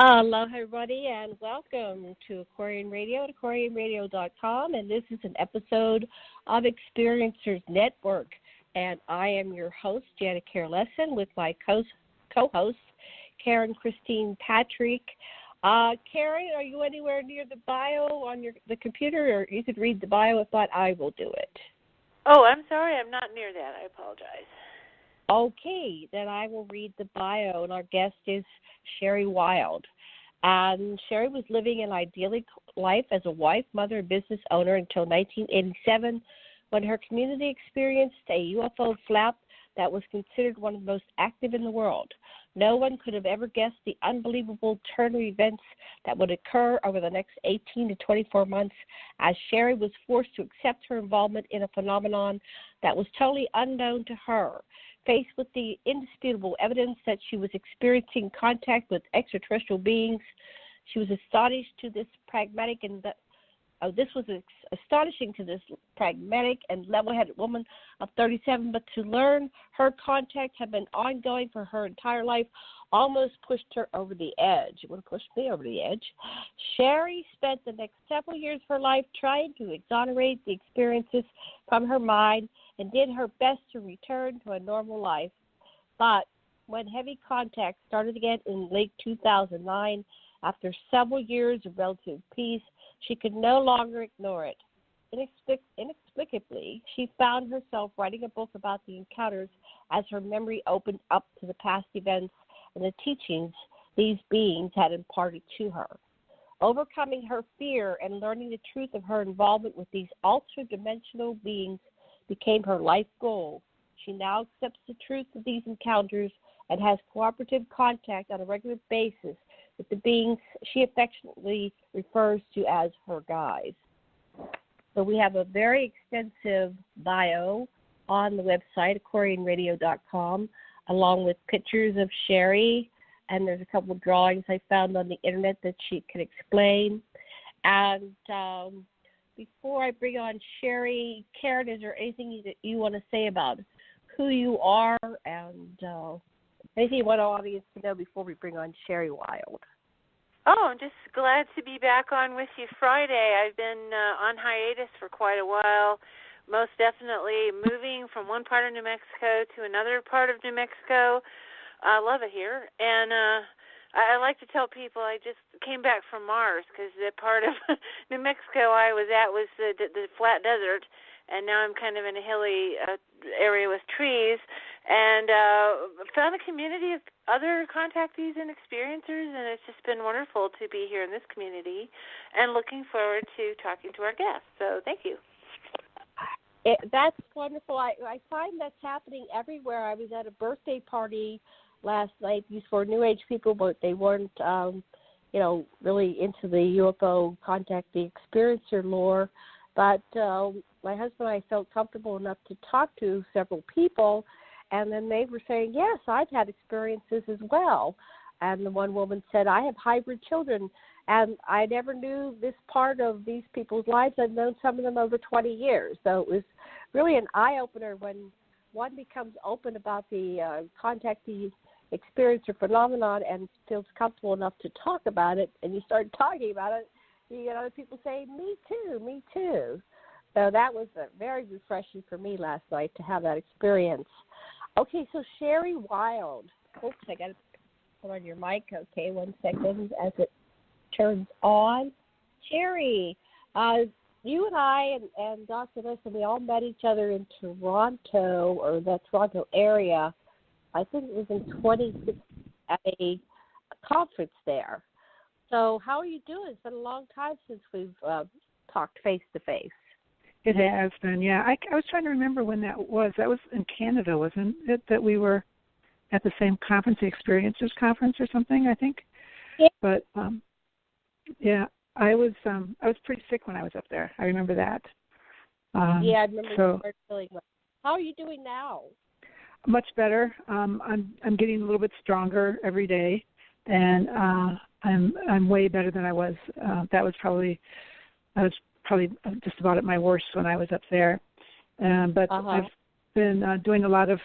Hello, everybody, and welcome to Aquarian Radio at aquarianradio.com. And this is an episode of Experiencers Network. And I am your host, Janet Carolesson, with my co-host, Karen Christine Patrick. Karen, are you anywhere near the bio on the computer? Or you could read the bio. If not, I will do it. Oh, I'm sorry. I'm not near that. I apologize. Okay, then I will read the bio, and our guest is Sherry Wild. And Sherry was living an idyllic life as a wife, mother, and business owner until 1987, when her community experienced a UFO flap that was considered one of the most active in the world. No one could have ever guessed the unbelievable turn of events that would occur over the next 18 to 24 months, as Sherry was forced to accept her involvement in a phenomenon that was totally unknown to her. Faced with the indisputable evidence that she was experiencing contact with extraterrestrial beings, she was astonished to this pragmatic and astonishing to this pragmatic and level-headed woman of 37, but to learn her contact had been ongoing for her entire life almost pushed her over the edge. It would have pushed me over the edge. Sherry spent the next several years of her life trying to exonerate the experiences from her mind and did her best to return to a normal life. But when heavy contact started again in late 2009, after several years of relative peace, she could no longer ignore it. Inexplicably, she found herself writing a book about the encounters as her memory opened up to the past events and the teachings these beings had imparted to her. Overcoming her fear and learning the truth of her involvement with these ultra-dimensional beings became her life goal. She now accepts the truth of these encounters and has cooperative contact on a regular basis with the beings she affectionately refers to as her guides. So we have a very extensive bio on the website, aquarianradio.com, along with pictures of Sherry, and there's a couple of drawings I found on the internet that she could explain. And before I bring on Sherry, Karen, is there anything that you want to say about who you are and anything you want our audience to know before we bring on Sherry Wild? Oh, I'm just glad to be back on with you Friday. I've been on hiatus for quite a while, most definitely moving from one part of New Mexico to another part of New Mexico. I love it here. And I like to tell people I just came back from Mars because the part of New Mexico I was at was the flat desert, and now I'm kind of in a hilly area with trees, and found a community of other contactees and experiencers, and it's just been wonderful to be here in this community and looking forward to talking to our guests. So thank you. That's wonderful. I find that's happening everywhere. I was at a birthday party last night. These were New Age people, but they weren't, really into the UFO contactee experiencer lore. But my husband and I felt comfortable enough to talk to several people, and then they were saying, yes, I've had experiences as well. And the one woman said, I have hybrid children, and I never knew this part of these people's lives. I've known some of them over 20 years. So it was really an eye-opener when one becomes open about the contactee experiencer phenomenon and feels comfortable enough to talk about it, and you start talking about it, you get other people saying, me too. So that was very refreshing for me last night to have that experience. Okay, so Sherry Wild. Oops, I got to put on your mic. Okay, 1 second as it turns on. Sherry, you and I and Dr. Listen, we all met each other in Toronto, or the Toronto area. I think it was in 2016 at a conference there. So how are you doing? It's been a long time since we've talked face-to-face. It has been, yeah. I was trying to remember when that was. That was in Canada, wasn't it, that we were at the same conference, the Experiencers Conference or something, I think? Yeah. But, yeah, I was pretty sick when I was up there. I remember that. Yeah, I remember you were feeling well. How are you doing now? Much better. I'm getting a little bit stronger every day, and I'm way better than I was. I was probably just about at my worst when I was up there. But I've been doing a lot of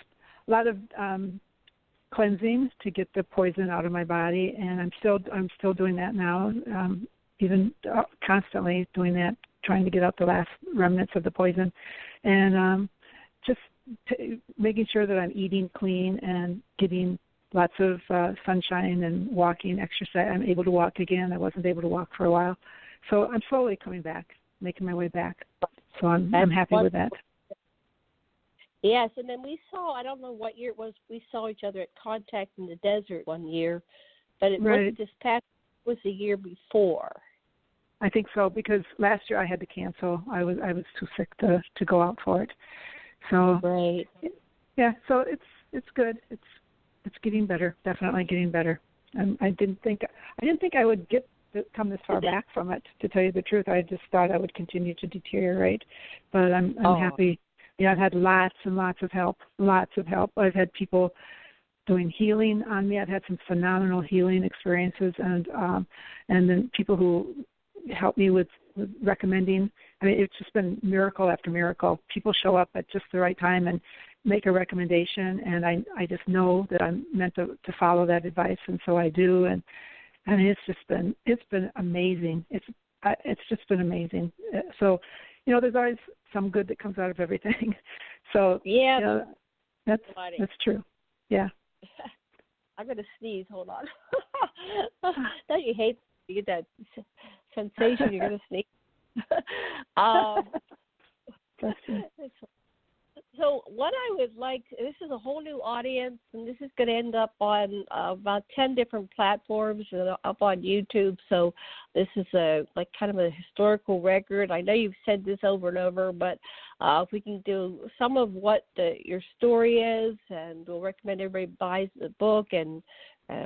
cleansing to get the poison out of my body, and I'm still doing that now, even constantly doing that, trying to get out the last remnants of the poison, and just making sure that I'm eating clean and getting lots of sunshine and walking, exercise. I'm able to walk again. I wasn't able to walk for a while, so I'm slowly coming back, making my way back. So I'm happy with that. Yes, and then we saw, I don't know what year it was, we saw each other at Contact in the Desert one year, but it wasn't this past, it was the year before. I think so, because last year I had to cancel. I was too sick to go out for it. So right. Yeah, so it's good. It's getting better. Definitely getting better. I didn't think I would come this far back from it. To tell you the truth, I just thought I would continue to deteriorate. But I'm happy. Yeah, I've had lots and lots of help. I've had people doing healing on me. I've had some phenomenal healing experiences, and then people who help me with recommending. I mean, it's just been miracle after miracle. People show up at just the right time and make a recommendation, and I just know that I'm meant to follow that advice, and so I do. And I mean, it's been amazing. It's just been amazing. So, there's always some good that comes out of everything. So yeah, that's true. Yeah. I'm gonna sneeze. Hold on. Don't you hate you get that sensation you're gonna sneeze? So what I would like, this is a whole new audience, and this is going to end up on about 10 different platforms and up on YouTube. So this is kind of a historical record. I know you've said this over and over, but if we can do some of what your story is, and we'll recommend everybody buys the book and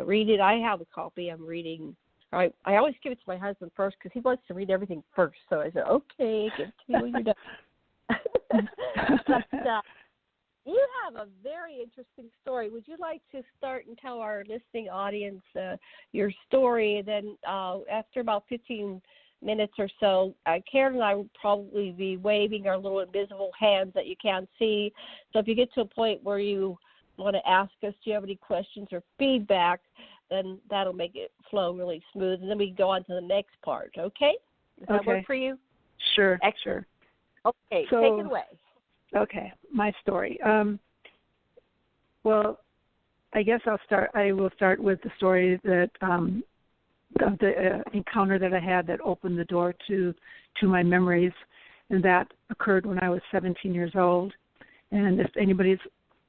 read it. I have a copy I'm reading. I always give it to my husband first because he wants to read everything first. So I said, okay, give it to me when you're done. But you have a very interesting story. Would you like to start and tell our listening audience your story? And then after about 15 minutes or so, Karen and I will probably be waving our little invisible hands that you can't see. So if you get to a point where you want to ask us, do you have any questions or feedback, then that'll make it flow really smooth. And then we can go on to the next part, okay? Does that work for you? Sure. Excellent. Okay, so, take it away. Okay, my story. Well, I guess I will start with the story that the encounter that I had that opened the door to my memories, and that occurred when I was 17 years old. And if anybody's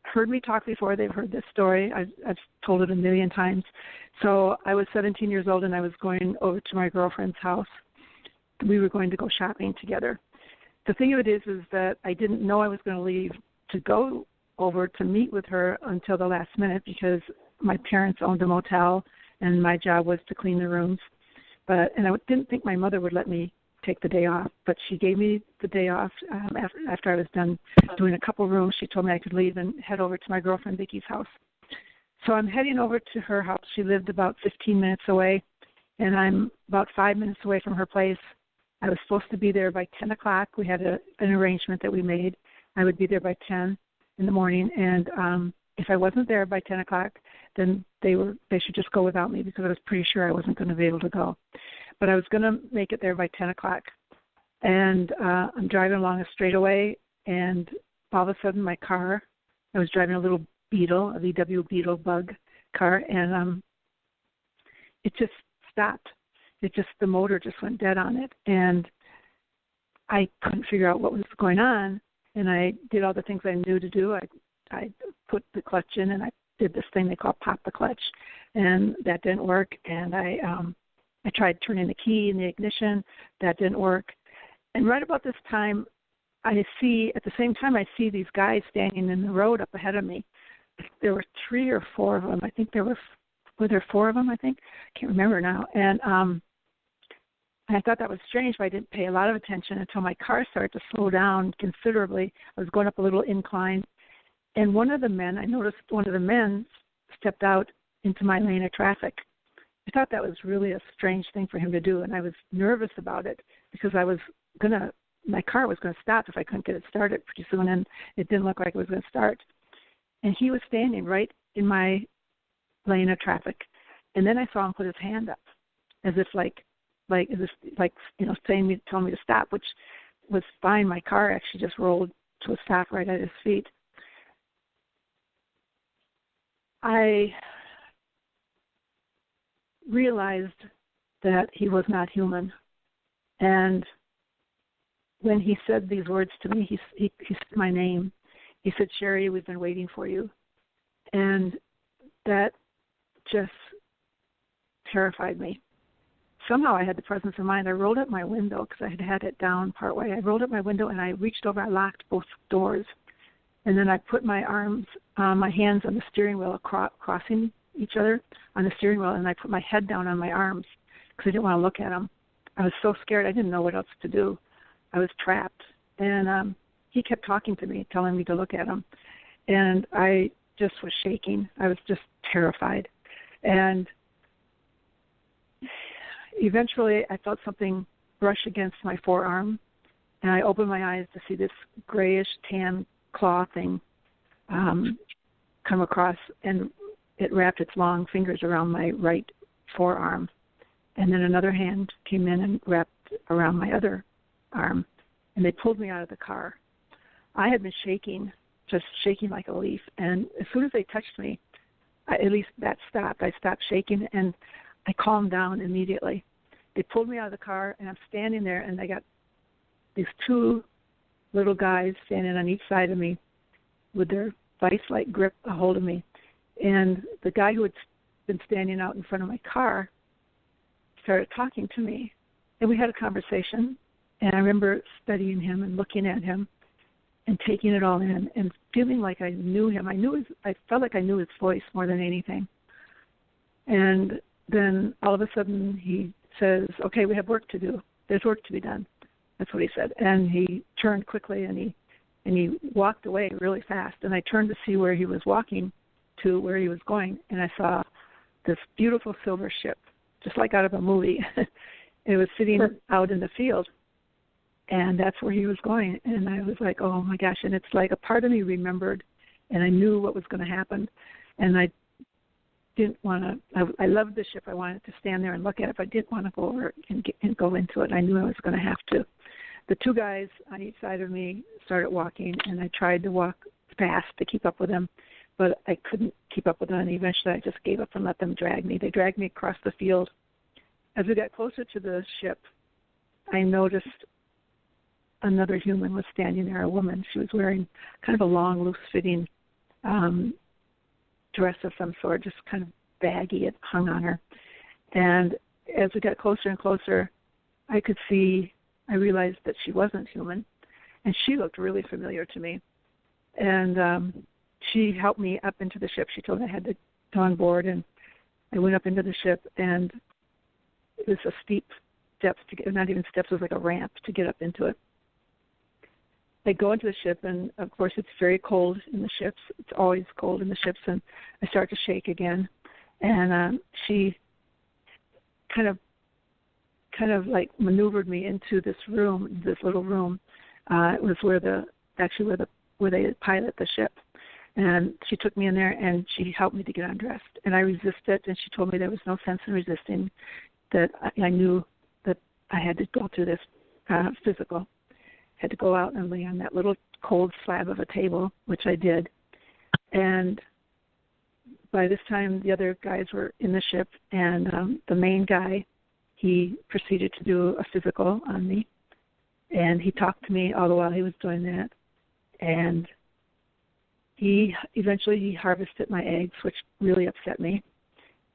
heard me talk before, they've heard this story. I've told it a million times. So I was 17 years old, and I was going over to my girlfriend's house. We were going to go shopping together. The thing of it is that I didn't know I was going to leave to go over to meet with her until the last minute, because my parents owned a motel and my job was to clean the rooms. And I didn't think my mother would let me take the day off, but she gave me the day off after I was done doing a couple rooms. She told me I could leave and head over to my girlfriend Vicky's house. So I'm heading over to her house. She lived about 15 minutes away, and I'm about 5 minutes away from her place. I was supposed to be there by 10 o'clock. We had an arrangement that we made. I would be there by 10 in the morning, and if I wasn't there by 10 o'clock, then they should just go without me, because I was pretty sure I wasn't going to be able to go. But I was going to make it there by 10 o'clock. And I'm driving along a straightaway, and all of a sudden I was driving a little Beetle, a VW Beetle bug car, and it just stopped. The motor just went dead on it, and I couldn't figure out what was going on. And I did all the things I knew to do. I put the clutch in, and I did this thing they call pop the clutch, and that didn't work. And I tried turning the key in the ignition. That didn't work. And right about this time, at the same time, I see these guys standing in the road up ahead of me. There were 3 or 4 of them. I think were there 4 of them, I think? I can't remember now. And I thought that was strange, but I didn't pay a lot of attention until my car started to slow down considerably. I was going up a little incline, and I noticed one of the men stepped out into my lane of traffic. I thought that was really a strange thing for him to do, and I was nervous about it, because my car was going to stop if I couldn't get it started pretty soon, and it didn't look like it was going to start. And he was standing right in my lane of traffic. And then I saw him put his hand up, as if telling me to stop, which was fine. My car actually just rolled to a stop right at his feet. I realized that he was not human. And when he said these words to me, he said my name. He said, "Sherry, we've been waiting for you." And that just terrified me. Somehow I had the presence of mind. I rolled up my window because I had it down partway. I rolled up my window and I reached over. I locked both doors. And then I put my hands on the steering wheel, crossing each other on the steering wheel, and I put my head down on my arms because I didn't want to look at him. I was so scared. I didn't know what else to do. I was trapped. And he kept talking to me, telling me to look at him. And I just was shaking. I was just terrified. And eventually I felt something brush against my forearm, and I opened my eyes to see this grayish tan claw thing come across, and it wrapped its long fingers around my right forearm. And then another hand came in and wrapped around my other arm, and they pulled me out of the car. I had been shaking, just shaking like a leaf, and as soon as they touched me, at least that stopped. I stopped shaking, and I calmed down immediately. They pulled me out of the car, and I'm standing there, and I got these two little guys standing on each side of me with their vice-like grip a hold of me. And the guy who had been standing out in front of my car started talking to me, and we had a conversation. And I remember studying him and looking at him and taking it all in and feeling like I knew him. I felt like I knew his voice more than anything. And then all of a sudden he says, "Okay, we have work to do. There's work to be done." That's what he said. And he turned quickly and he walked away really fast. And I turned to see where he was walking to, where he was going, and I saw this beautiful silver ship, just like out of a movie. It was sitting out in the field, and that's where he was going. And I was like, oh my gosh. And it's like a part of me remembered, and I knew what was going to happen. And I didn't want to, I loved the ship. I wanted to stand there and look at it, but I didn't want to go over and go into it. I knew I was going to have to. The two guys on each side of me started walking, and I tried to walk fast to keep up with them, but I couldn't keep up with them, and eventually I just gave up and let them drag me. They dragged me across the field. As we got closer to the ship, I noticed another human was standing there, a woman. She was wearing kind of a long, loose-fitting dress of some sort, just kind of baggy. It hung on her. And as we got closer and closer, I realized that she wasn't human, and she looked really familiar to me. And she helped me up into the ship. She told me I had to go on board, and I went up into the ship, and it was a steep steps to get, not even steps, it was like a ramp to get up into it. I go into the ship, and of course it's very cold in the ships. It's always cold in the ships, and I start to shake again. And she kind of like maneuvered me into this room, this little room. It was where they pilot the ship. And she took me in there, and she helped me to get undressed. And I resisted, and she told me there was no sense in resisting, that I knew that I had to go through this physical. Had to go out and lay on that little cold slab of a table, which I did. And by this time, the other guys were in the ship, and the main guy, he proceeded to do a physical on me. And he talked to me all the while he was doing that. And he eventually harvested my eggs, which really upset me.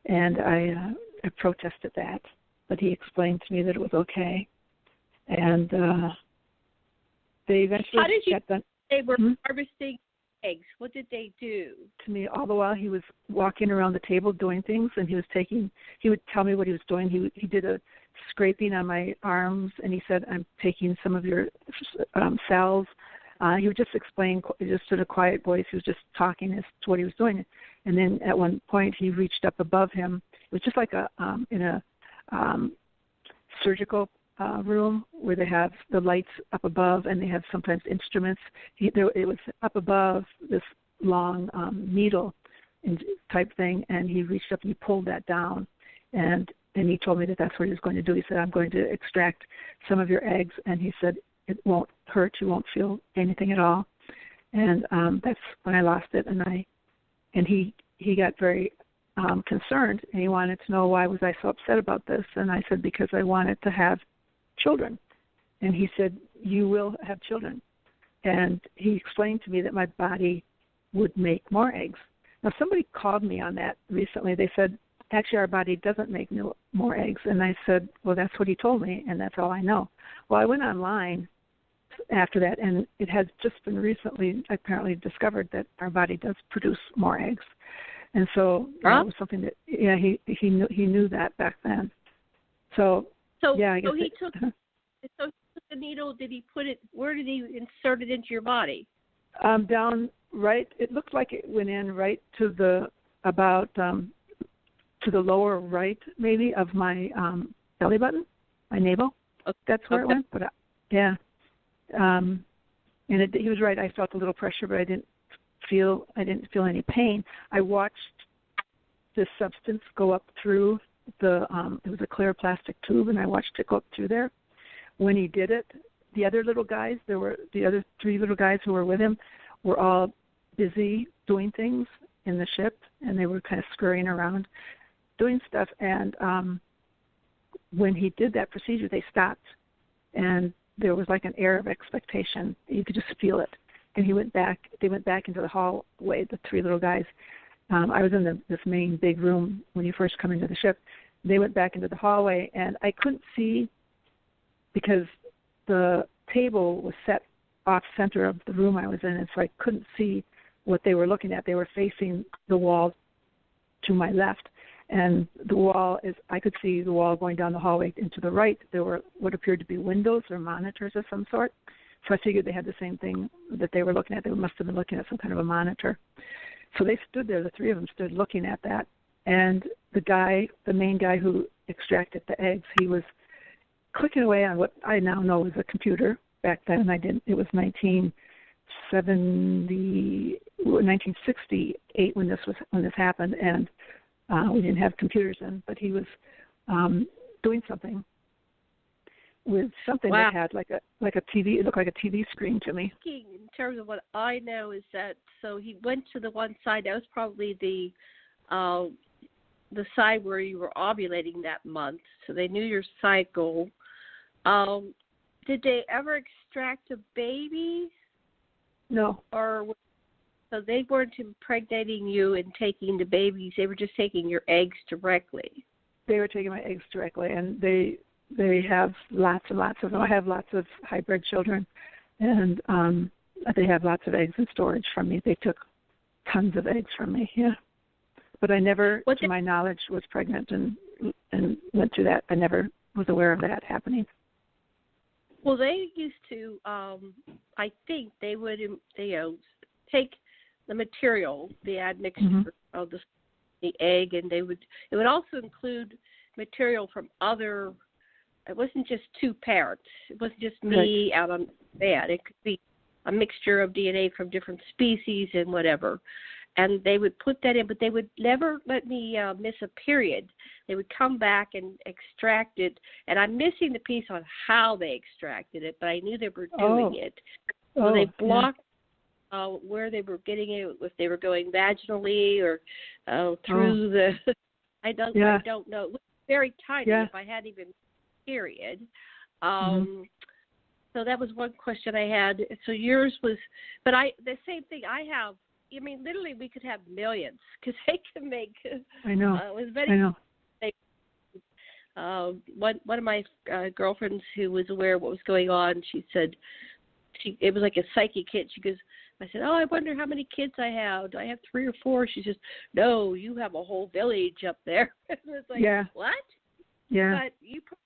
And I protested that, but he explained to me that it was okay. And they eventually got done. They were harvesting eggs. What did they do? To me, all the while he was walking around the table doing things, and he would tell me what he was doing. He did a scraping on my arms, and he said, "I'm taking some of your cells." He would just explain, just in a quiet voice. He was just talking as to what he was doing. And then at one point, he reached up above him. It was just like in a surgical room where they have the lights up above, and they have sometimes instruments. It was up above this long needle, type thing, and he reached up and he pulled that down, and he told me that that's what he was going to do. He said, I'm going to extract some of your eggs, and he said, it won't hurt, you won't feel anything at all. And that's when I lost it, and he got very concerned, and he wanted to know why was I so upset about this, and I said, because I wanted to have children. And he said, you will have children. And he explained to me that my body would make more eggs. Now, somebody called me on that recently. They said, actually, our body doesn't make more eggs. And I said, well, that's what he told me, and that's all I know. Well, I went online after that, and it has just been recently apparently discovered that our body does produce more eggs. And so it was something that, he knew that back then. So I guess he took the needle. Did he put it? Where did he insert it into your body? Down right. It looked like it went in right to the to the lower right, maybe, of my belly button, my navel. Okay. That's where it went. But and he was right. I felt a little pressure, but I didn't feel any pain. I watched this substance go up through it was a clear plastic tube, and I watched it go up through there. When he did it, the other three little guys who were with him were all busy doing things in the ship, and they were kind of scurrying around doing stuff. And when he did that procedure, they stopped, and there was like an air of expectation. You could just feel it. And they went back into the hallway, the three little guys. I was in this main big room when you first come into the ship. They went back into the hallway, and I couldn't see because the table was set off center of the room I was in, and so I couldn't see what they were looking at. They were facing the wall to my left, and I could see the wall going down the hallway, and to the right there were what appeared to be windows or monitors of some sort. So I figured they had the same thing that they were looking at. They must have been looking at some kind of a monitor. So they stood there, the three of them stood looking at that. And the main guy who extracted the eggs, he was clicking away on what I now know is a computer. Back then it was 1968 when this happened, and we didn't have computers then, but he was doing something with something that had like a TV. It looked like a TV screen to me. In terms of what I know is that, so he went to the one side. That was probably the side where you were ovulating that month. So they knew your cycle. Did they ever extract a baby? No. So they weren't impregnating you and taking the babies. They were just taking your eggs directly. They were taking my eggs directly, and they have lots and lots of them. I have lots of hybrid children, and they have lots of eggs in storage from me. They took tons of eggs from me, yeah. But I never, to my knowledge, was pregnant and went through that. I never was aware of that happening. Well, they used to, I think they would, take the material, the admixture of the egg, and it would also include material from other. It wasn't just two parents. It wasn't just me out on the bed. It could be a mixture of DNA from different species and whatever. And they would put that in, but they would never let me miss a period. They would come back and extract it. And I'm missing the piece on how they extracted it, but I knew they were doing it. So they blocked where they were getting it, if they were going vaginally or through the. I don't know. It was very tiny. If I had even period. So that was one question I had. So yours was, but the same thing I have. I mean, literally, we could have millions because they can make. I know. It was very. I know. One of my girlfriends who was aware of what was going on, she said, it was like a psychic hit. She goes, I said, I wonder how many kids I have. Do I have 3 or 4? She says, no, you have a whole village up there. It was like, what? Yeah. But you put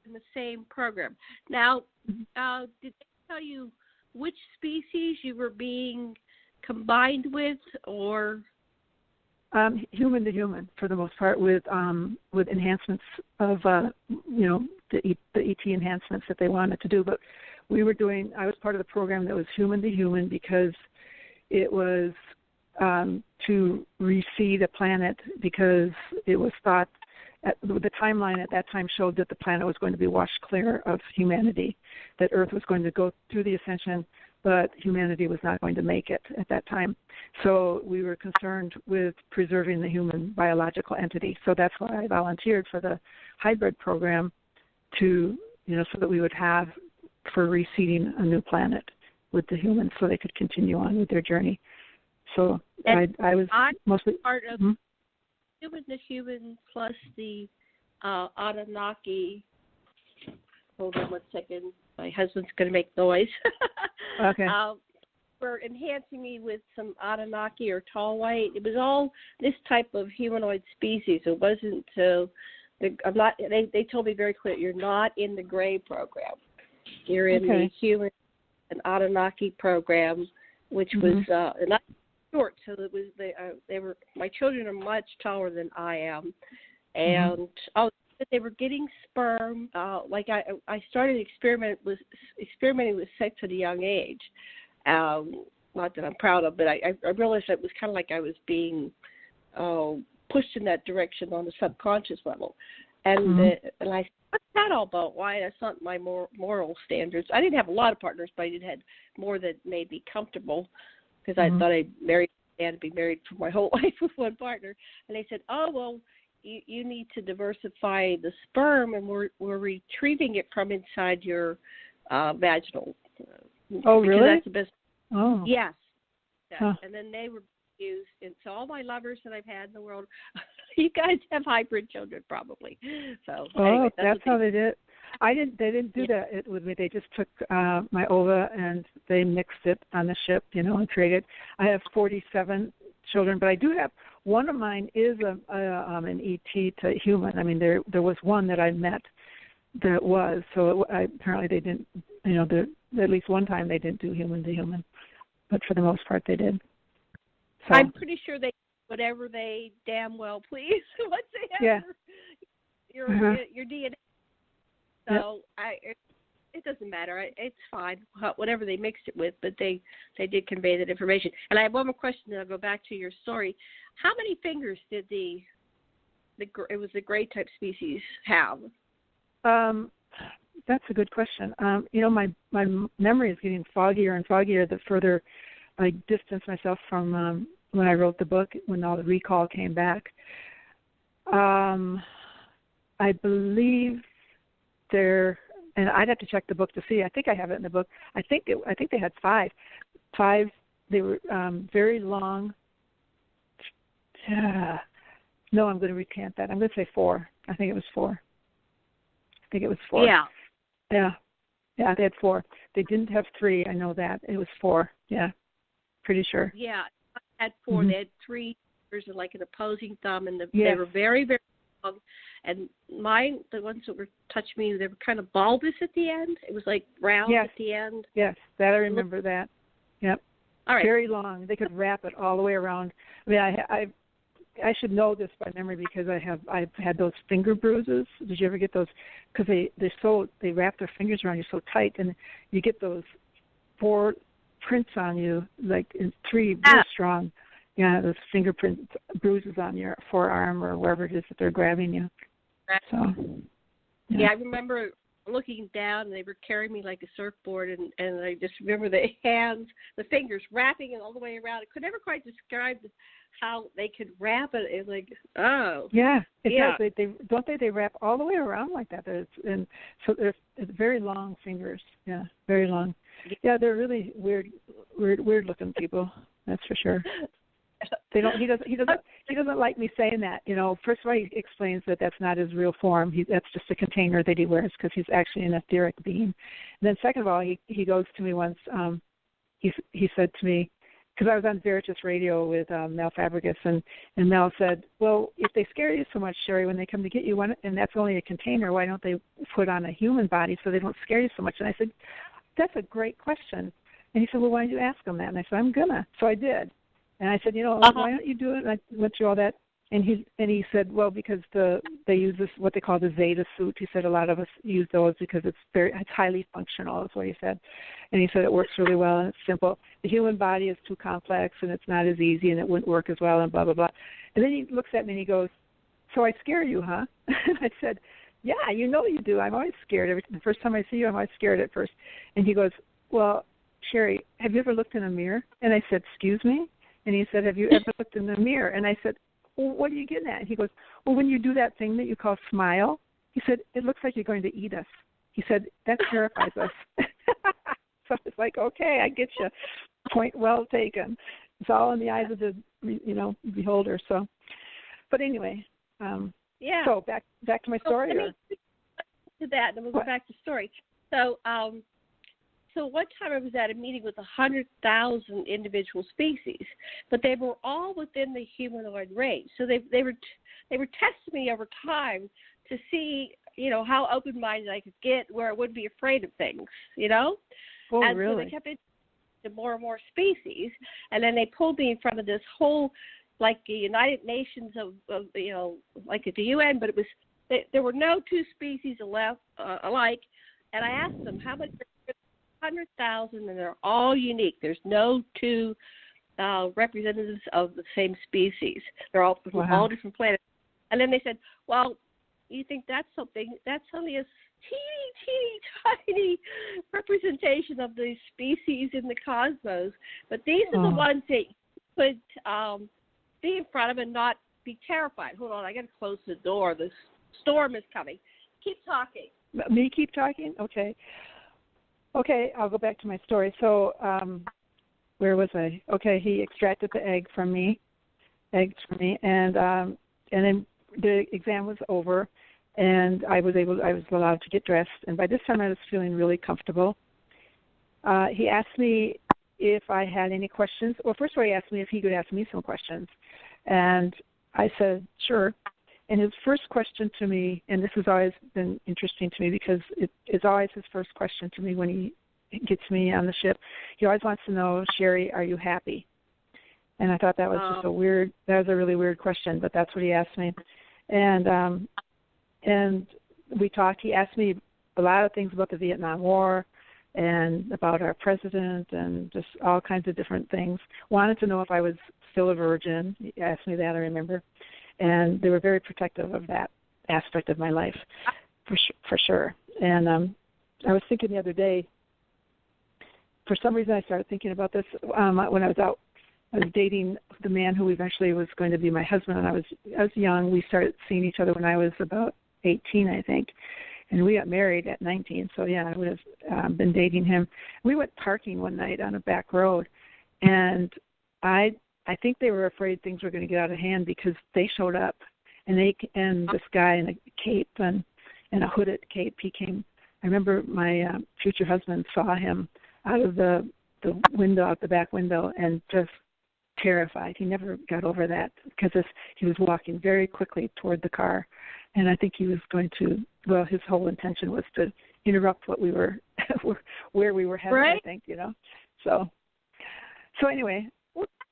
in the same program. Now, did they tell you which species you were being combined with, or human to human for the most part, with enhancements of the ET enhancements that they wanted to do. But I was part of the program that was human to human because it was to reseed a planet because it was thought, the timeline at that time showed that the planet was going to be washed clear of humanity, that Earth was going to go through the ascension, but humanity was not going to make it at that time. So we were concerned with preserving the human biological entity. So that's why I volunteered for the hybrid program to, so that we would have for reseeding a new planet with the humans so they could continue on with their journey. So I was mostly part of Human to Human plus the Anunnaki. Hold on one second. My husband's going to make noise. Okay. For enhancing me with some Anunnaki or tall white. It was all this type of humanoid species. It wasn't. I'm not. They told me very clear. You're not in the gray program. You're in the human and Anunnaki program, which was not short. So it was. They were. My children are much taller than I am, and they were getting sperm. I started experimenting with sex at a young age. Not that I'm proud of, but I realized it was kind of like I was being pushed in that direction on the subconscious level. And and I said, what's that all about? Why? That's not my moral standards. I didn't have a lot of partners, but I did have more that made me comfortable because I thought I married a man to be married for my whole life with one partner. And they said, oh, well, you need to diversify the sperm, and we're retrieving it from inside your vaginal. Oh, really? That's the best. Oh. Yes. Huh. And then they were used. And so all my lovers that I've had in the world, you guys have hybrid children probably. So anyway, that's how they did. They didn't do that with me. They just took my ova and they mixed it on the ship, and created. I have 47 children, but I do have one of mine is an ET to human. I mean, there was one that I met that was. So apparently they didn't. At least one time they didn't do human to human, but for the most part they did. So, I'm pretty sure they whatever they damn well please once they have your DNA. So it doesn't matter. It's fine whatever they mixed it with, but they did convey that information. And I have one more question, and I'll go back to your story. How many fingers did it was the gray type species have? That's a good question. My memory is getting foggier and foggier the further I distance myself from when I wrote the book, when all the recall came back. I believe and I'd have to check the book to see. I think I have it in the book. I think they had 5. 5. They were very long. No, I'm going to recant that. I'm going to say 4. I think it was 4. Yeah. Yeah, they had 4. They didn't have 3. I know that. It was 4. Yeah, pretty sure. Yeah, I had 4. They had 3 fingers and like an opposing thumb, and they were very, very long. And mine, the ones that were touching me, they were kind of bulbous at the end. It was like round at the end. Yes, that I remember that. Yep. All right. Very long. They could wrap it all the way around. I mean, I should know this by memory because I've had those finger bruises. Did you ever get those? Because they wrap their fingers around you so tight, and you get those 4 prints on you, like 3 very strong. Yeah, those fingerprint bruises on your forearm or wherever it is that they're grabbing you. So. Yeah, I remember looking down, and they were carrying me like a surfboard, and I just remember the hands, the fingers wrapping it all the way around. I could never quite describe how they could wrap it. It's like, oh. Yeah, it does. They wrap all the way around like that. It's very long fingers. Yeah, very long. Yeah, they're really weird looking people. That's for sure. He doesn't like me saying that. First of all, he explains that that's not his real form. That's just a container that he wears because he's actually an etheric being. And then second of all, he goes to me once. He said to me, because I was on Veritas Radio with Mel Fabregas, and Mel said, well, if they scare you so much, Sherry, when they come to get you, and that's only a container, why don't they put on a human body so they don't scare you so much? And I said, that's a great question. And he said, well, why don't you ask them that? And I said, I'm gonna. So I did. And I said, why don't you do it? And I went through all that And he said, well, because they use this what they call the Zeta suit. He said a lot of us use those because it's highly functional. That's what he said. And he said it works really well and it's simple. The human body is too complex and it's not as easy and it wouldn't work as well and blah blah blah. And then he looks at me and he goes, "So I scare you, huh?" And I said, "Yeah, you know you do. I'm always scared. The first time I see you, I'm always scared at first." And he goes, "Well, Sherry, have you ever looked in a mirror?" And I said, "Excuse me?" And he said, "Have you ever looked in the mirror?" And I said, "Well, what are you getting at?" And he goes, "Well, when you do that thing that you call smile," he said, "it looks like you're going to eat us." He said, "That terrifies us." So it's like, okay, I get you. Point well taken. It's all in the eyes of the, beholder. So, but anyway, yeah. So back to my story. To that, and then we'll go back to the story. So, so one time I was at a meeting with 100,000 individual species, but they were all within the humanoid race. So they were testing me over time to see, how open-minded I could get, where I wouldn't be afraid of things, Oh, and really? so they kept into more and more species, and then they pulled me in front of this whole, like the United Nations of like at the UN, but it was there were no two species alike, and I asked them how many. 100,000, and they're all unique. There's no two representatives of the same species. They're all from all different planets. And then they said, "Well, you think that's something? That's only a teeny tiny representation of the species in the cosmos. But these are the ones that you could be in front of and not be terrified." Hold on, I got to close the door. The storm is coming. Keep talking. Me keep talking? Okay. Okay, I'll go back to my story. So, where was I? Okay, he extracted the eggs from me, and then the exam was over, and I was allowed to get dressed. And by this time, I was feeling really comfortable. He asked me if I had any questions. Well, first of all, he asked me if he could ask me some questions, and I said sure. And his first question to me, and this has always been interesting to me because it is always his first question to me when he gets me on the ship. He always wants to know, "Sherry, are you happy?" And I thought that was just that was a really weird question, but that's what he asked me. And we talked. He asked me a lot of things about the Vietnam War and about our president and just all kinds of different things. Wanted to know if I was still a virgin. He asked me that, I remember. And they were very protective of that aspect of my life, for sure. And I was thinking the other day, for some reason I started thinking about this when I was dating the man who eventually was going to be my husband, and I was young. We started seeing each other when I was about 18, I think, and we got married at 19. So, yeah, I would have been dating him. We went parking one night on a back road, and I think they were afraid things were going to get out of hand because they showed up, and this guy in a cape and a hooded cape. I remember my future husband saw him out of the window, out the back window, and just terrified. He never got over that because he was walking very quickly toward the car, and I think he was going to. Well, his whole intention was to interrupt what we were, where we were headed. Right. I think So anyway.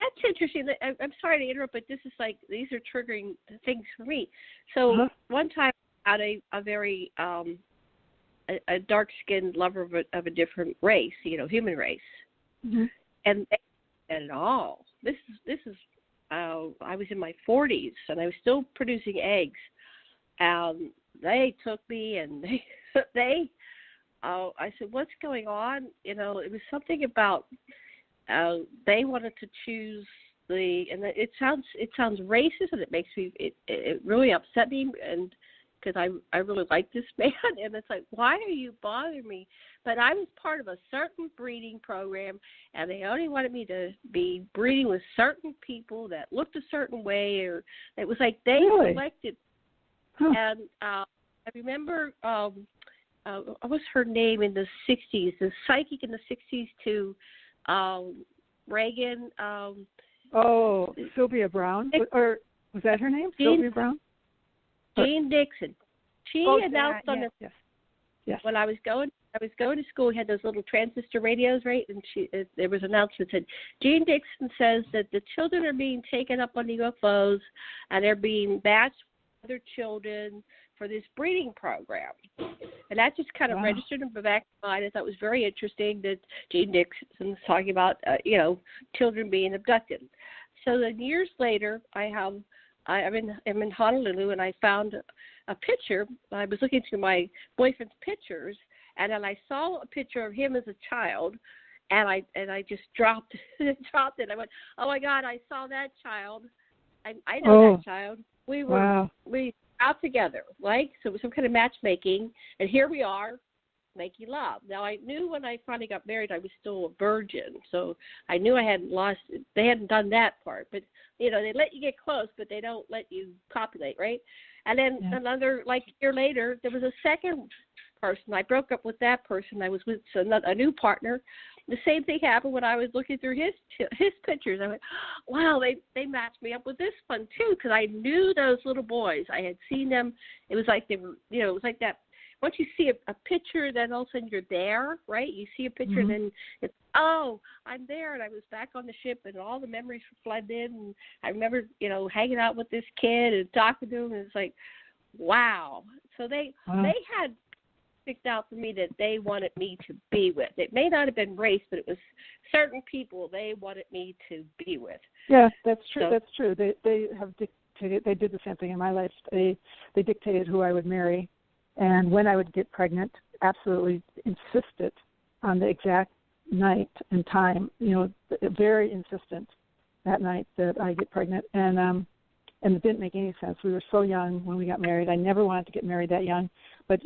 That's interesting. I'm sorry to interrupt, but this is these are triggering things for me. So one time I had a very a dark-skinned lover of a different race, human race, and they didn't at all. This is I was in my 40s and I was still producing eggs. They took me and I said, "What's going on?" It was something about. They wanted to choose and it sounds racist, and it makes me it really upset me, and because I really like this man, and it's like, why are you bothering me? But I was part of a certain breeding program, and they only wanted me to be breeding with certain people that looked a certain way, or it was like they selected. And I remember what was her name in the 60s? The psychic in the 60s to. Reagan. Sylvia Brown, or was that her name? Sylvia Brown. Jean Dixon. She announced on yes. when I was going to I was going to school, we had those little transistor radios, right? And there was an announcement that said, Jean Dixon says that the children are being taken up on UFOs and they're being matched with other children for this breeding program. And that just kind of registered in the back of my mind. I thought it was very interesting that Jean Dixon was talking about, children being abducted. So then years later, I'm in Honolulu, and I found a picture. I was looking through my boyfriend's pictures, and then I saw a picture of him as a child, and I just dropped it. I went, oh my God, I saw that child. I know that child. We were out together, right? So it was some kind of matchmaking, and here we are making love. Now I knew when I finally got married I was still a virgin, so I knew I hadn't lost. They hadn't done that part, but they let you get close, but they don't let you copulate, right? And then another year later, there was a second person. I broke up with that person. I was with a new partner. The same thing happened when I was looking through his pictures. I went, wow, they matched me up with this one too, because I knew those little boys. I had seen them. It was like they were, it was like that. Once you see a picture, then all of a sudden you're there, right? You see a picture, and then it's, I'm there, and I was back on the ship, and all the memories flooded in, and I remember, hanging out with this kid and talking to him, and it's like, wow. So they had picked out for me that they wanted me to be with. It may not have been race, but it was certain people they wanted me to be with. Yeah, that's true. That's true. They have dictated. They did the same thing in my life. They dictated who I would marry. And when I would get pregnant, absolutely insisted on the exact night and time, very insistent that night that I get pregnant. And it didn't make any sense. We were so young when we got married. I never wanted to get married that young. But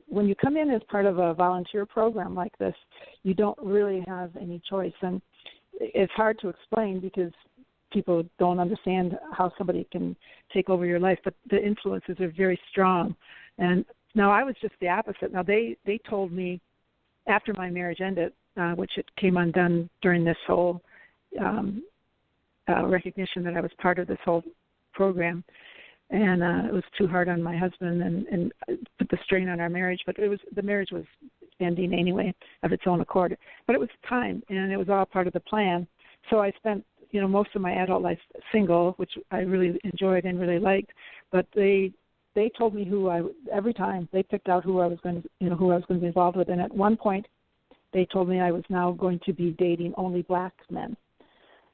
when you come in as part of a volunteer program like this, you don't really have any choice. And it's hard to explain because people don't understand how somebody can take over your life. But the influences are very strong. And now I was just the opposite. Now they told me after my marriage ended, which it came undone during this whole recognition that I was part of this whole program, and it was too hard on my husband and put the strain on our marriage. But the marriage was ending anyway of its own accord. But it was time, and it was all part of the plan. So I spent most of my adult life single, which I really enjoyed and really liked. But they told me every time they picked out who I was going to be involved with. And at one point, they told me I was now going to be dating only black men.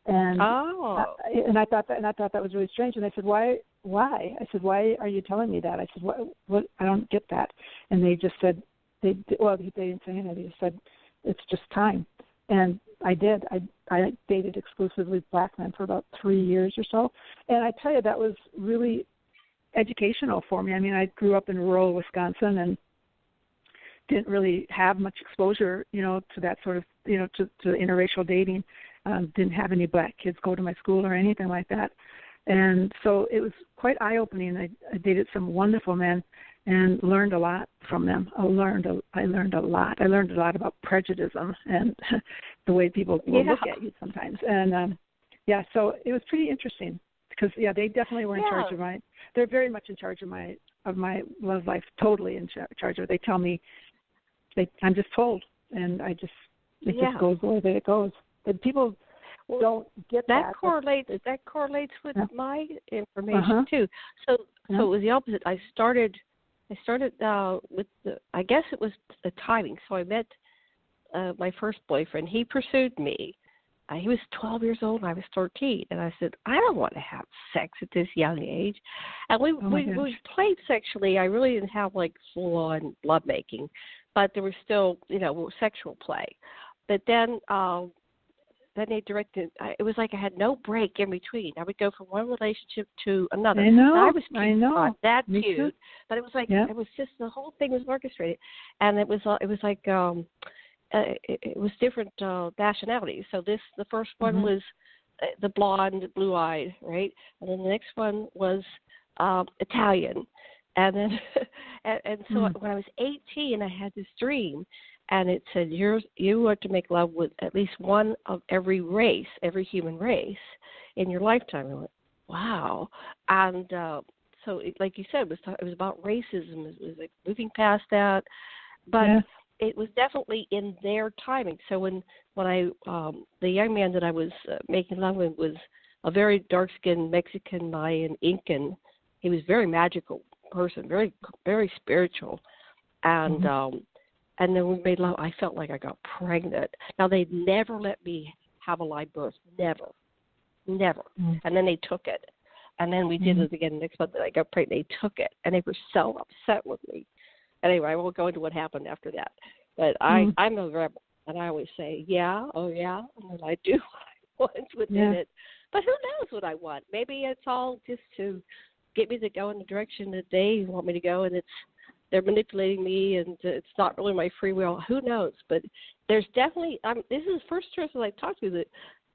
And I thought that was really strange. And I said, why? I said, why are you telling me that? I said, what? I don't get that. And they just said, they didn't say anything. They just said, it's just time. And I did. I dated exclusively black men for about 3 years or so. And I tell you, that was really educational for me. I mean, I grew up in rural Wisconsin and didn't really have much exposure, to that sort of, to interracial dating. Didn't have any black kids go to my school or anything like that. And so it was quite eye-opening. I dated some wonderful men and learned a lot from them. I learned a lot. I learned a lot about prejudice and the way people will look at you sometimes. And, so it was pretty interesting because, they definitely were in charge of they're very much in charge of my love life, totally in charge of it. They tell me, I'm just told, and it just goes the way that it goes. But people don't get that. That correlates with my information too. So it was the opposite. I started with I guess it was the timing. So I met my first boyfriend. He pursued me. He was 12 years old and I was 13. And I said, I don't want to have sex at this young age. And we played sexually. I really didn't have full-on lovemaking, but there was still, sexual play. But then they directed, it was like I had no break in between. I would go from one relationship to another. I know. I was that cute, but it was like, it was just, the whole thing was orchestrated. And it was like, it was different nationalities. So the first one was the blonde, blue-eyed, right? And then the next one was Italian. And then, so when I was 18, I had this dream, and it said, you are to make love with at least one of every race, every human race in your lifetime. I went, wow. And so, like you said, it was about racism. It was like moving past that. But it was definitely in their timing. So when I the young man that I was making love with was a very dark-skinned Mexican Mayan Incan. He was a very magical person, very very spiritual, and and then we made love. I felt like I got pregnant. Now they'd never let me have a live birth, never. And then they took it, and then we did it again next month. And I got pregnant. They took it, and they were so upset with me. Anyway, I won't go into what happened after that. But I'm a rebel, and I always say, yeah, oh yeah, and then I do what I want within it. But who knows what I want? Maybe it's all just to get me to go in the direction that they want me to go, and they're manipulating me, and it's not really my free will. Who knows? But there's definitely this is the first person I talked to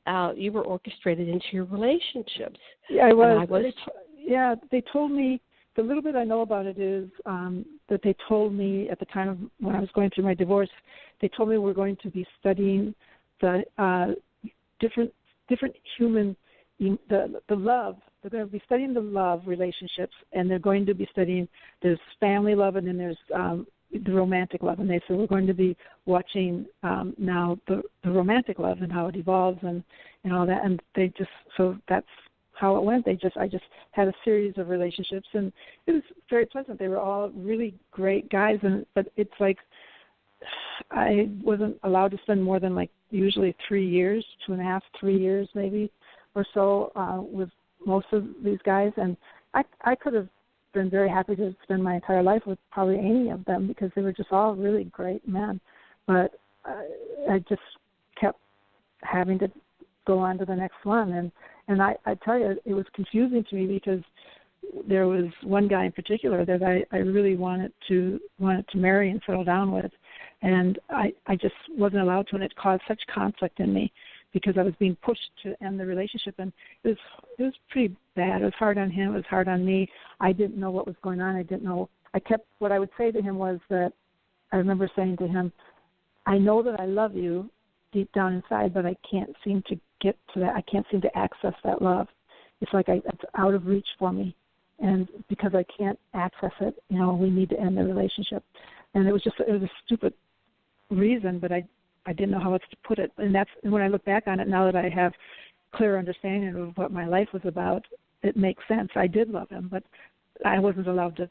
that you were orchestrated into your relationships. Yeah, I was. They told me. The little bit I know about it is that they told me at the time of when I was going through my divorce, they told me we're going to be studying the different human the love. They're going to be studying the love relationships, and they're going to be studying there's family love, and then there's the romantic love. And they said we're going to be watching now the romantic love and how it evolves and all that. And they just so that's how it went. I just had a series of relationships, and it was very pleasant. They were all really great guys, but it's like I wasn't allowed to spend more than like usually 3 years, 2.5, 3 years maybe or so with most of these guys, and I could have been very happy to spend my entire life with probably any of them because they were just all really great men, but I just kept having to go on to the next one, and I tell you, it was confusing to me because there was one guy in particular that I really wanted to marry and settle down with, and I just wasn't allowed to, and it caused such conflict in me because I was being pushed to end the relationship, and it was pretty bad. It was hard on him. It was hard on me. I didn't know what was going on. I didn't know. What I would say to him was that I remember saying to him, I know that I love you deep down inside, but I can't seem to get to that. I can't seem to access that love. It's like it's out of reach for me. And because I can't access it, we need to end the relationship. And it was a stupid reason, but I didn't know how else to put it. And when I look back on it, now that I have clear understanding of what my life was about, it makes sense. I did love him, but I wasn't allowed to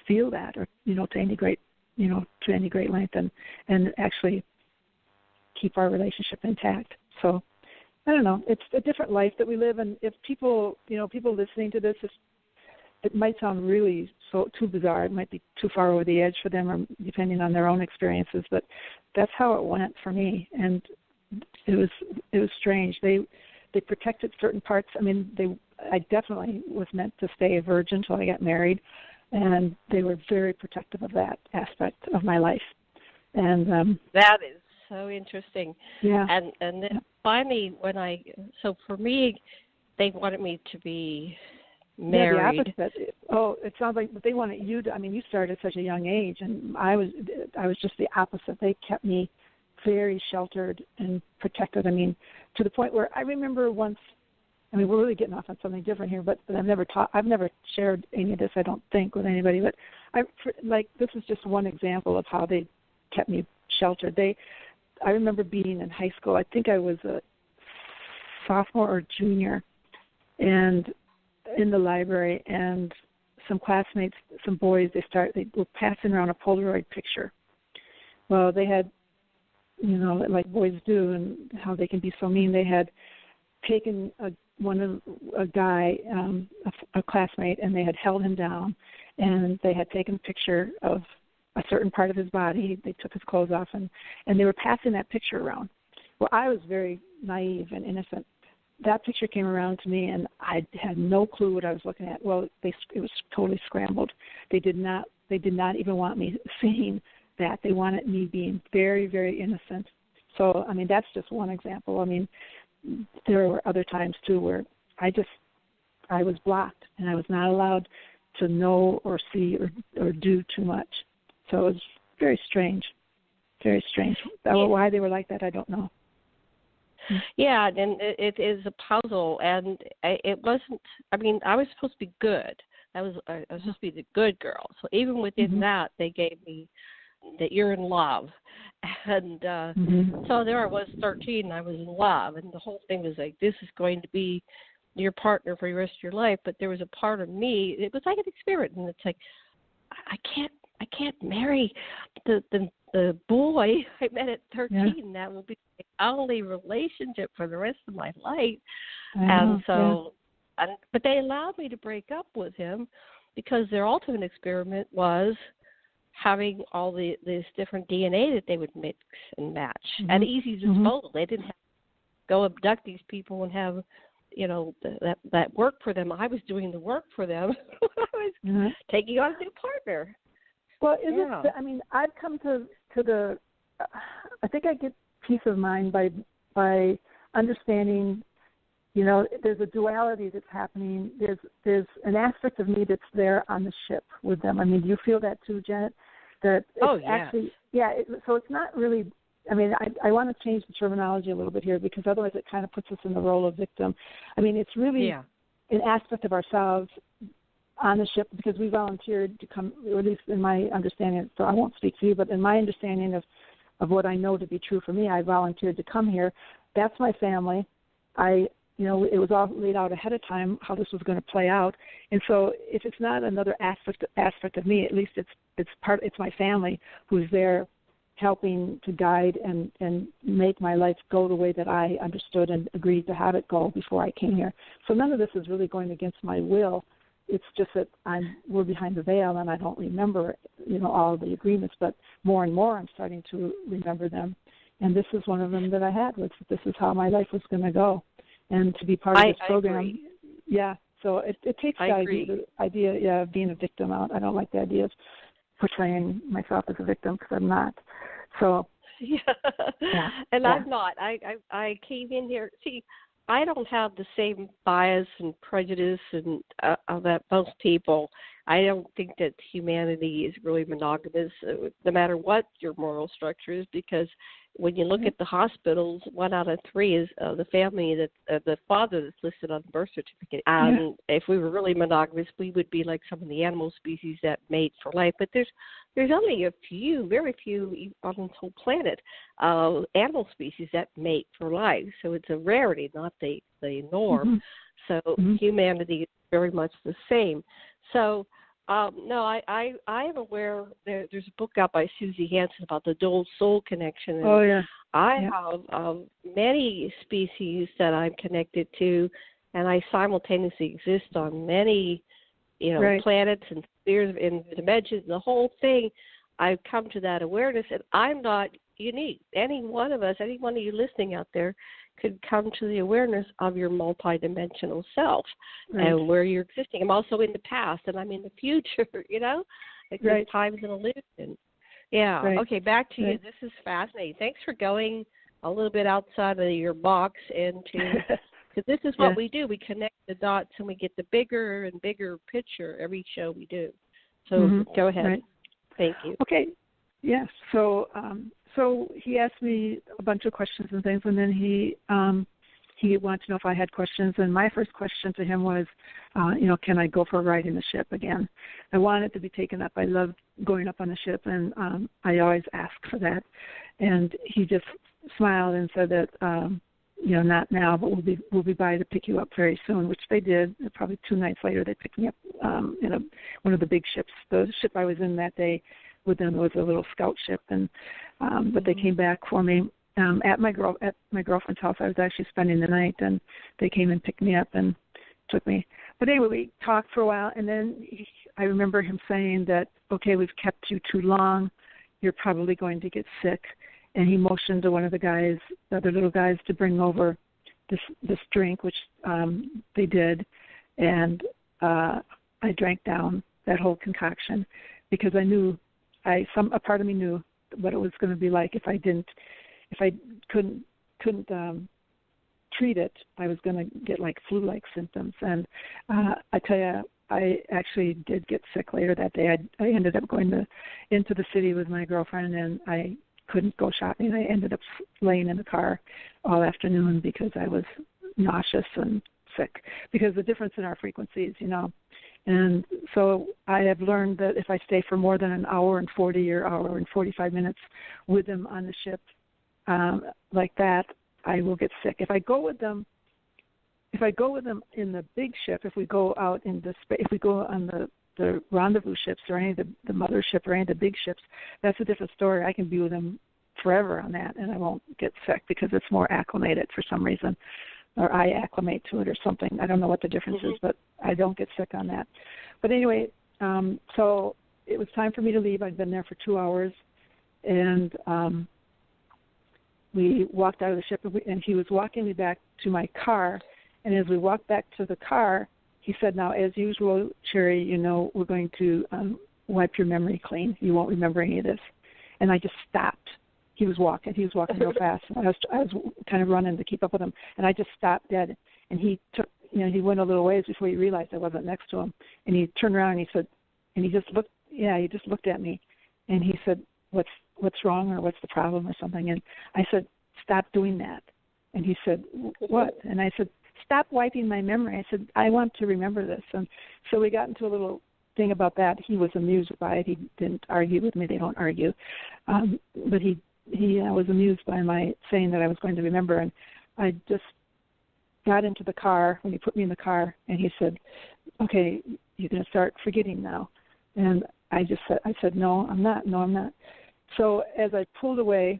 feel that or, to any great length and actually keep our relationship intact. So I don't know. It's a different life that we live, and if people listening to this, it might sound really too bizarre. It might be too far over the edge for them, or depending on their own experiences. But that's how it went for me, and it was strange. They protected certain parts. I mean, I definitely was meant to stay a virgin until I got married, and they were very protective of that aspect of my life. And that is so interesting. Yeah. And then finally, so for me, they wanted me to be married. Yeah, the opposite. Oh, it sounds like they wanted you to. I mean, you started at such a young age, and I was just the opposite. They kept me very sheltered and protected. I mean, to the point where I remember once. I mean, we're really getting off on something different here, but I've never shared any of this, I don't think, with anybody. But this is just one example of how they kept me sheltered. I remember being in high school. I think I was a sophomore or junior, and in the library, and some classmates, some boys, they were passing around a Polaroid picture. Well, they had, like boys do, and how they can be so mean. They had taken a guy, a classmate, and they had held him down, and they had taken a picture of a certain part of his body. They took his clothes off, and they were passing that picture around. Well, I was very naive and innocent. That picture came around to me, and I had no clue what I was looking at. Well, it was totally scrambled. They did not even want me seeing that. They wanted me being very, very innocent. So, I mean, that's just one example. I mean, there were other times, too, where I was blocked, and I was not allowed to know or see or do too much. So it was very strange, very strange. Why they were like that, I don't know. Yeah, and it is a puzzle, and it wasn't. I mean, I was supposed to be good. I was supposed to be the good girl. So even within that, they gave me that you're in love. And so there I was, 13, and I was in love, and the whole thing was like, this is going to be your partner for the rest of your life. But there was a part of me, it was like an experiment, and it's like, I can't marry the boy I met at 13. Yeah. That will be my only relationship for the rest of my life. And so, but they allowed me to break up with him because their ultimate experiment was having all this different DNA that they would mix and match at easy disposal. They didn't have to go abduct these people and have, that work for them. I was doing the work for them. I was taking on a new partner. Well, I've come to the. I think I get peace of mind by understanding. There's a duality that's happening. There's an aspect of me that's there on the ship with them. I mean, do you feel that too, Janet? That it's actually, so it's not really. I mean, I want to change the terminology a little bit here because otherwise it kind of puts us in the role of victim. I mean, it's really an aspect of ourselves on the ship because we volunteered to come, or at least in my understanding, so I won't speak for you, but in my understanding of what I know to be true for me, I volunteered to come here. That's my family. It was all laid out ahead of time how this was going to play out. And so if it's not another aspect of me, at least it's my family who's there helping to guide and make my life go the way that I understood and agreed to have it go before I came here. So none of this is really going against my will. It's just that we're behind the veil and I don't remember, all of the agreements, but more and more I'm starting to remember them. And this is one of them that I had, was this is how my life was going to go. And to be part of this program, so it takes the idea of being a victim out. I don't like the idea of portraying myself as a victim because I'm not. So I'm not. I came in here. See, I don't have the same bias and prejudice and that most people. I don't think that humanity is really monogamous, no matter what your moral structure is, because when you look at the hospitals, 1 out of 3 is the family that the father that's listed on the birth certificate. If we were really monogamous, we would be like some of the animal species that mate for life. But there's only very few on this whole planet, animal species that mate for life. So it's a rarity, not the norm. So humanity is very much the same. So no, I am aware there's a book out by Susie Hansen about the dual soul connection. And I have many species that I'm connected to, and I simultaneously exist on many, planets and spheres and dimensions. The whole thing, I've come to that awareness, and I'm not unique. Any one of us, any one of you listening out there, could come to the awareness of your multidimensional self and where you're existing. I'm also in the past and I'm in the future, because time's an illusion. Yeah. Right. Okay, back to you. This is fascinating. Thanks for going a little bit outside of your box because this is what we do. We connect the dots and we get the bigger and bigger picture every show we do. So go ahead. Right. Thank you. Okay. Yes. So he asked me a bunch of questions and things, and then he wanted to know if I had questions. And my first question to him was, can I go for a ride in the ship again? I wanted to be taken up. I loved going up on the ship, and I always ask for that. And he just smiled and said that, not now, but we'll be by to pick you up very soon, which they did. Probably 2 nights later, they picked me up in one of the big ships. The ship I was in that day with them was a little scout ship, and but they came back for me at my girlfriend's house. I was actually spending the night, and they came and picked me up and took me. But anyway, we talked for a while, and then I remember him saying that, okay, we've kept you too long. You're probably going to get sick. And he motioned to one of the other little guys, to bring over this drink, which they did, and I drank down that whole concoction because I knew, a part of me knew what it was going to be like if I couldn't treat it. I was going to get like flu-like symptoms, and I tell you, I actually did get sick later that day. I ended up going into the city with my girlfriend, and I couldn't go shopping. I ended up laying in the car all afternoon because I was nauseous and sick. Because the difference in our frequencies, And so I have learned that if I stay for more than an hour and 40 or hour and 45 minutes with them on the ship like that, I will get sick. If I go with them in the big ship, if we go out in the if we go on the rendezvous ships or any of the mothership or any of the big ships, that's a different story. I can be with them forever on that, and I won't get sick because it's more acclimated for some reason, or I acclimate to it or something. I don't know what the difference is, but I don't get sick on that. But anyway, so it was time for me to leave. I'd been there for 2 hours, and we walked out of the ship, and he was walking me back to my car. And as we walked back to the car, he said, "Now, as usual, Sherry, you know, we're going to wipe your memory clean. You won't remember any of this." And I just stopped. He was walking real fast. And I was kind of running to keep up with him, and I just stopped dead. And he took, he went a little ways before he realized I wasn't next to him. And he turned around and he said, and he just looked at me, and he said, "What's wrong, or what's the problem, or something?" And I said, "Stop doing that." And he said, "What?" And I said, "Stop wiping my memory." I said, "I want to remember this." And so we got into a little thing about that. He was amused by it. He didn't argue with me. They don't argue. But he was amused by my saying that I was going to remember. And I just got into the car when he put me in the car, and he said, "Okay, you're going to start forgetting now." And I said, "No, I'm not. No, I'm not." So as I pulled away,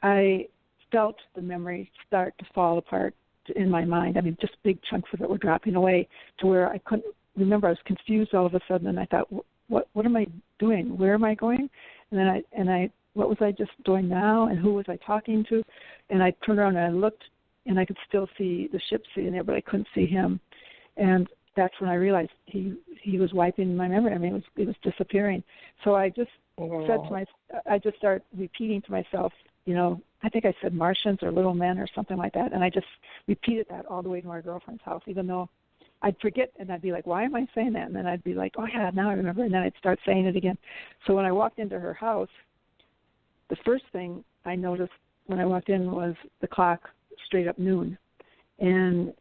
I felt the memory start to fall apart in my mind. I mean, just big chunks of it were dropping away to where I couldn't remember. I was confused all of a sudden, and I thought, what am I doing? Where am I going? And then what was I just doing now? And who was I talking to? And I turned around and I looked, and I could still see the ship sitting there, but I couldn't see him. And that's when I realized he was wiping my memory. I mean, it was disappearing. So I just I just started repeating to myself, I think I said Martians or little men or something like that, and I just repeated that all the way to my girlfriend's house, even though I'd forget, and I'd be like, "Why am I saying that?" And then I'd be like, "Oh yeah, now I remember," and then I'd start saying it again. So when I walked into her house, the first thing I noticed when I walked in was the clock straight up noon, and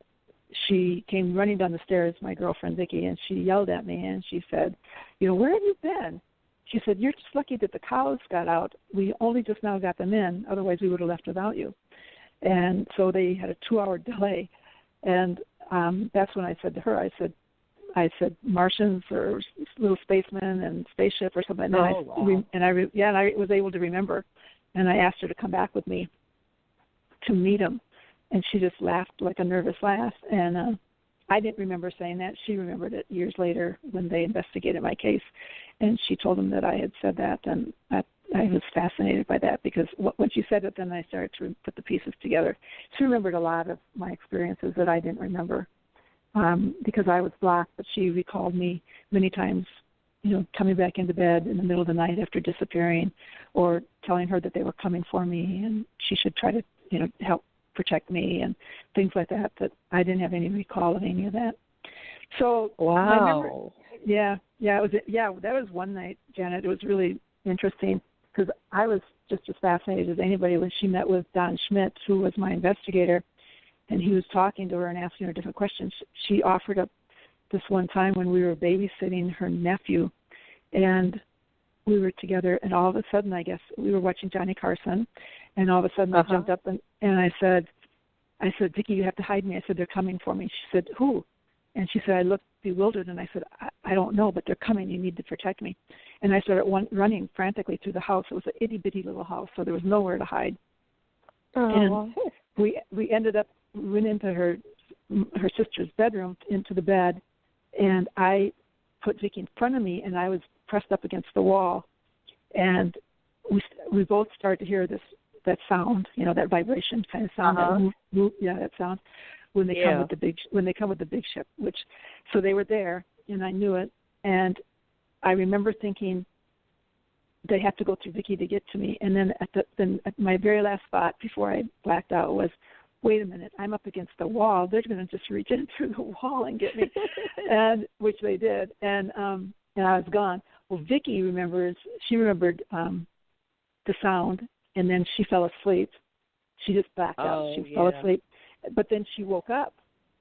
she came running down the stairs, my girlfriend Vicki, and she yelled at me, and she said, "Where have you been?" She said, "You're just lucky that the cows got out. We only just now got them in. Otherwise, we would have left without you." And so they had a 2-hour delay. And that's when I said to her, I said Martians or little spacemen and spaceship or something. And I was able to remember. And I asked her to come back with me to meet him. And she just laughed like a nervous laugh. And I didn't remember saying that. She remembered it years later when they investigated my case. And she told them that I had said that, and I was fascinated by that because when she said it, then I started to put the pieces together. She remembered a lot of my experiences that I didn't remember because I was blocked, but she recalled me many times, coming back into bed in the middle of the night after disappearing, or telling her that they were coming for me and she should try to, help protect me and things like that I didn't have any recall of any of that. So wow. That was one night, Janet. It was really interesting because I was just as fascinated as anybody when she met with Don Schmidt, who was my investigator, and he was talking to her and asking her different questions. She offered up this one time when we were babysitting her nephew, and we were together, and all of a sudden, I guess, we were watching Johnny Carson, and all of a sudden I jumped up and I said, "Vicki, you have to hide me." I said, "They're coming for me." She said, "Who?" And she said, I looked bewildered, and I said, I don't know, but they're coming. You need to protect me. And I started running frantically through the house. It was an itty-bitty little house, so there was nowhere to hide. And we went into her sister's bedroom, into the bed, and I put Vicki in front of me, and I was pressed up against the wall. And we both started to hear that sound, that vibration kind of sound, that sound. When they come with the big ship, so they were there, and I knew it, and I remember thinking they have to go through Vicki to get to me, and then at my very last thought before I blacked out was, wait a minute, I'm up against the wall. They're going to just reach in through the wall and get me, and which they did, and I was gone. Well, Vicki remembered the sound, and then she fell asleep. She just blacked out. She fell asleep. But then she woke up,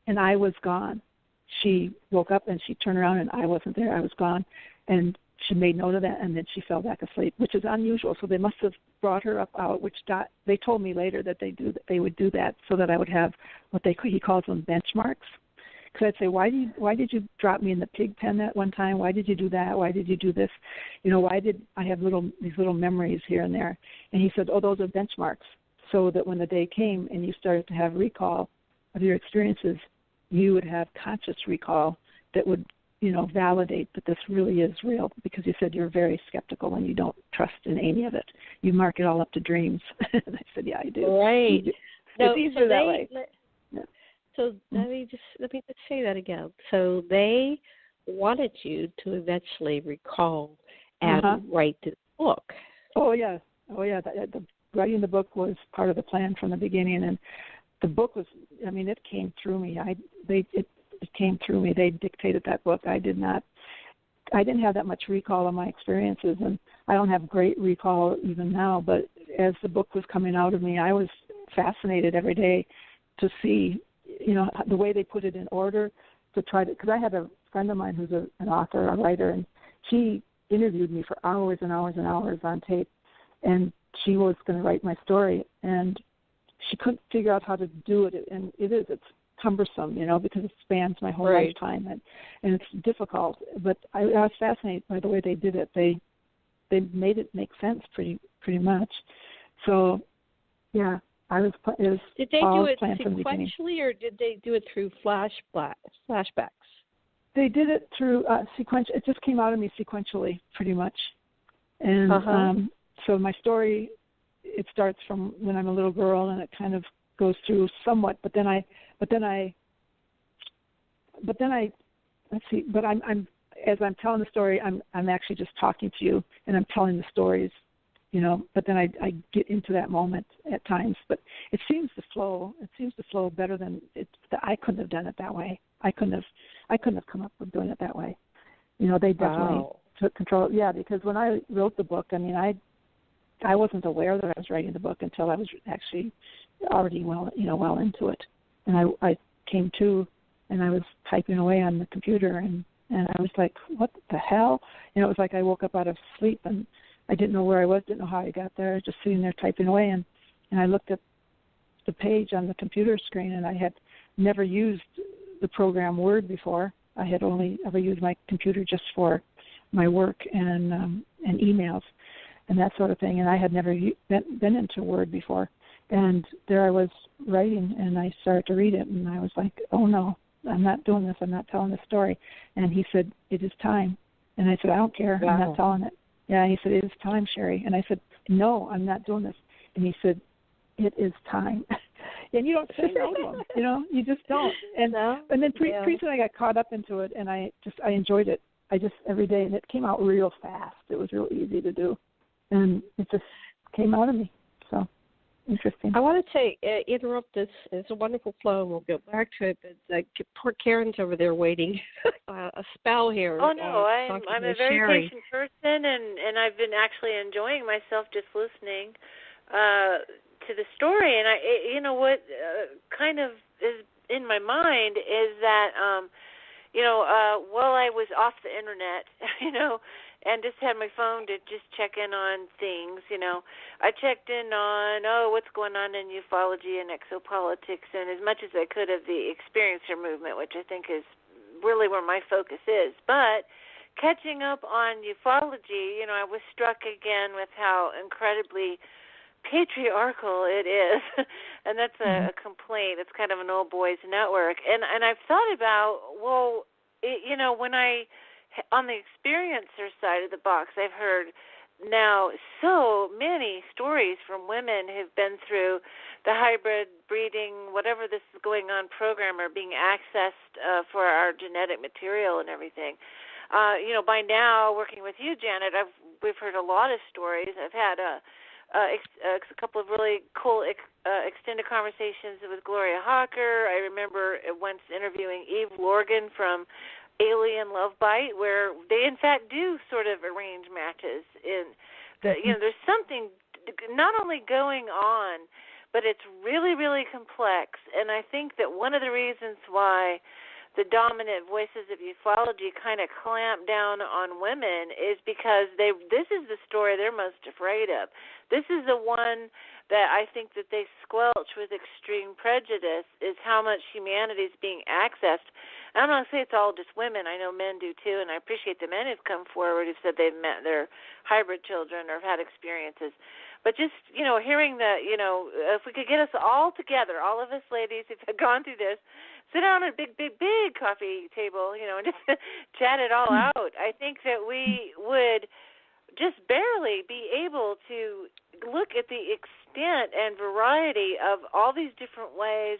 and I was gone. she woke up and she turned around and I wasn't there. I was gone. And she made note of that, and then she fell back asleep, which is unusual. So they must have brought her up out, which they told me later that they would do that so that I would have what he calls them benchmarks. Because I'd say, why did you drop me in the pig pen that one time? Why did you do that? Why did you do this? Why did I have these little memories here and there? And he said, oh, those are benchmarks, so that when the day came and you started to have recall of your experiences, you would have conscious recall that would validate that this really is real, because you said you're very skeptical and you don't trust in any of it. You mark it all up to dreams. And I said, yeah, I do. Right. It's easier that way. So let me just say that again. So they wanted you to eventually recall and write this book. Oh yeah. Writing the book was part of the plan from the beginning, and the book was. I mean, it came through me. It came through me. They dictated that book. I didn't have that much recall of my experiences, and I don't have great recall even now, but as the book was coming out of me, I was fascinated every day to see, the way they put it in order, to try to, because I had a friend of mine who's an author, a writer, and she interviewed me for hours and hours and hours on tape, and she was going to write my story, and she couldn't figure out how to do it, and it's cumbersome, because it spans my whole lifetime, and it's difficult. But I was fascinated by the way they did it. They made it make sense pretty much. So, yeah, Did they do it sequentially, or did they do it through flashbacks? They did it through sequential. It just came out of me sequentially, pretty much. And so my story, it starts from when I'm a little girl, and it kind of goes through somewhat, but then I'm as I'm telling the story, I'm actually just talking to you, and I'm telling the stories, but then I get into that moment at times, but it seems to flow better than I couldn't have done it that way. I couldn't have come up with doing it that way. They definitely took control. Yeah, because when I wrote the book, I mean, I wasn't aware that I was writing the book until I was actually already well into it. And I came to, and I was typing away on the computer, and I was like, what the hell? It was like I woke up out of sleep, and I didn't know where I was, didn't know how I got there. I was just sitting there typing away, and I looked at the page on the computer screen, and I had never used the program Word before. I had only ever used my computer just for my work and emails and that sort of thing, and I had never been into Word before. And there I was writing, and I started to read it, and I was like, oh no, I'm not doing this. I'm not telling this story. And he said, it is time. And I said, I don't care. I'm not telling it. Yeah, and he said, it is time, Sherry. And I said, no, I'm not doing this. And he said, it is time. And you don't say no to him, you just don't. And then pretty soon I got caught up into it, and I enjoyed it. Every day, and it came out real fast. It was real easy to do. And it just came out of me. So interesting. I want to interrupt this. It's a wonderful flow, and we'll go back to it. But poor Karen's over there waiting a spell here. Oh no, I'm a very patient person, and I've been actually enjoying myself just listening to the story. And what kind of is in my mind is that while I was off the internet, and just had my phone to just check in on things, I checked in on, what's going on in ufology and exopolitics, and as much as I could of the experiencer movement, which I think is really where my focus is. But catching up on ufology, I was struck again with how incredibly patriarchal it is, and that's a complaint. It's kind of an old boys network, and I've thought about, when I on the experiencer side of the box, I've heard now so many stories from women who've been through the hybrid breeding, whatever this is going on program, or being accessed for our genetic material and everything. By now, working with you, Janet, we've heard a lot of stories. I've had a couple of really cool extended conversations with Gloria Hawker. I remember once interviewing Eve Lorgan from Alien Love Bite, where they in fact do sort of arrange matches. There's something not only going on, but it's really, really complex. And I think that one of the reasons why the dominant voices of ufology kind of clamp down on women is because this is the story they're most afraid of. This is the one that I think that they squelch with extreme prejudice, is how much humanity is being accessed. And I'm not saying it's all just women. I know men do too, and I appreciate the men who've come forward who've said they've met their hybrid children or have had experiences. But just, hearing that, if we could get us all together, all of us ladies who've gone through this, sit down at a big, big, big coffee table, and just chat it all out, I think that we would just barely be able to look at the extent and variety of all these different ways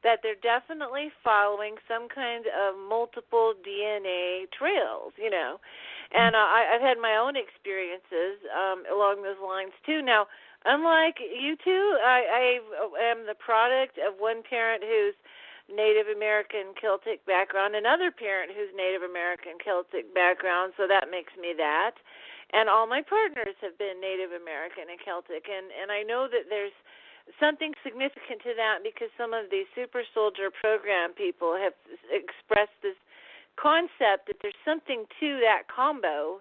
that they're definitely following some kind of multiple DNA trails, And I've had my own experiences along those lines, too. Now, unlike you two, I am the product of one parent who's Native American Celtic background, another parent who's Native American Celtic background, so that makes me that. And all my partners have been Native American and Celtic, and I know that there's something significant to that because some of these super soldier program people have expressed this concept that there's something to that combo,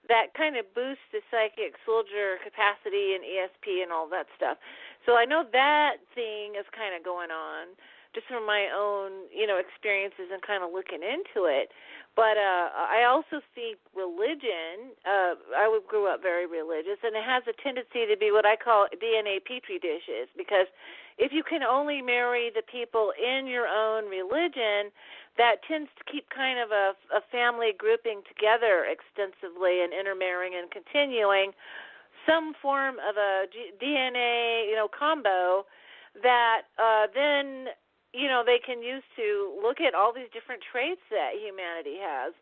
that kind of boosts the psychic soldier capacity and ESP and all that stuff. So I know that thing is kind of going on just from my own, experiences and kind of looking into it. But I also think religion, I grew up very religious, and it has a tendency to be what I call DNA petri dishes, because if you can only marry the people in your own religion, that tends to keep kind of a family grouping together extensively and intermarrying and continuing some form of a DNA, combo that then they can use to look at all these different traits that humanity has,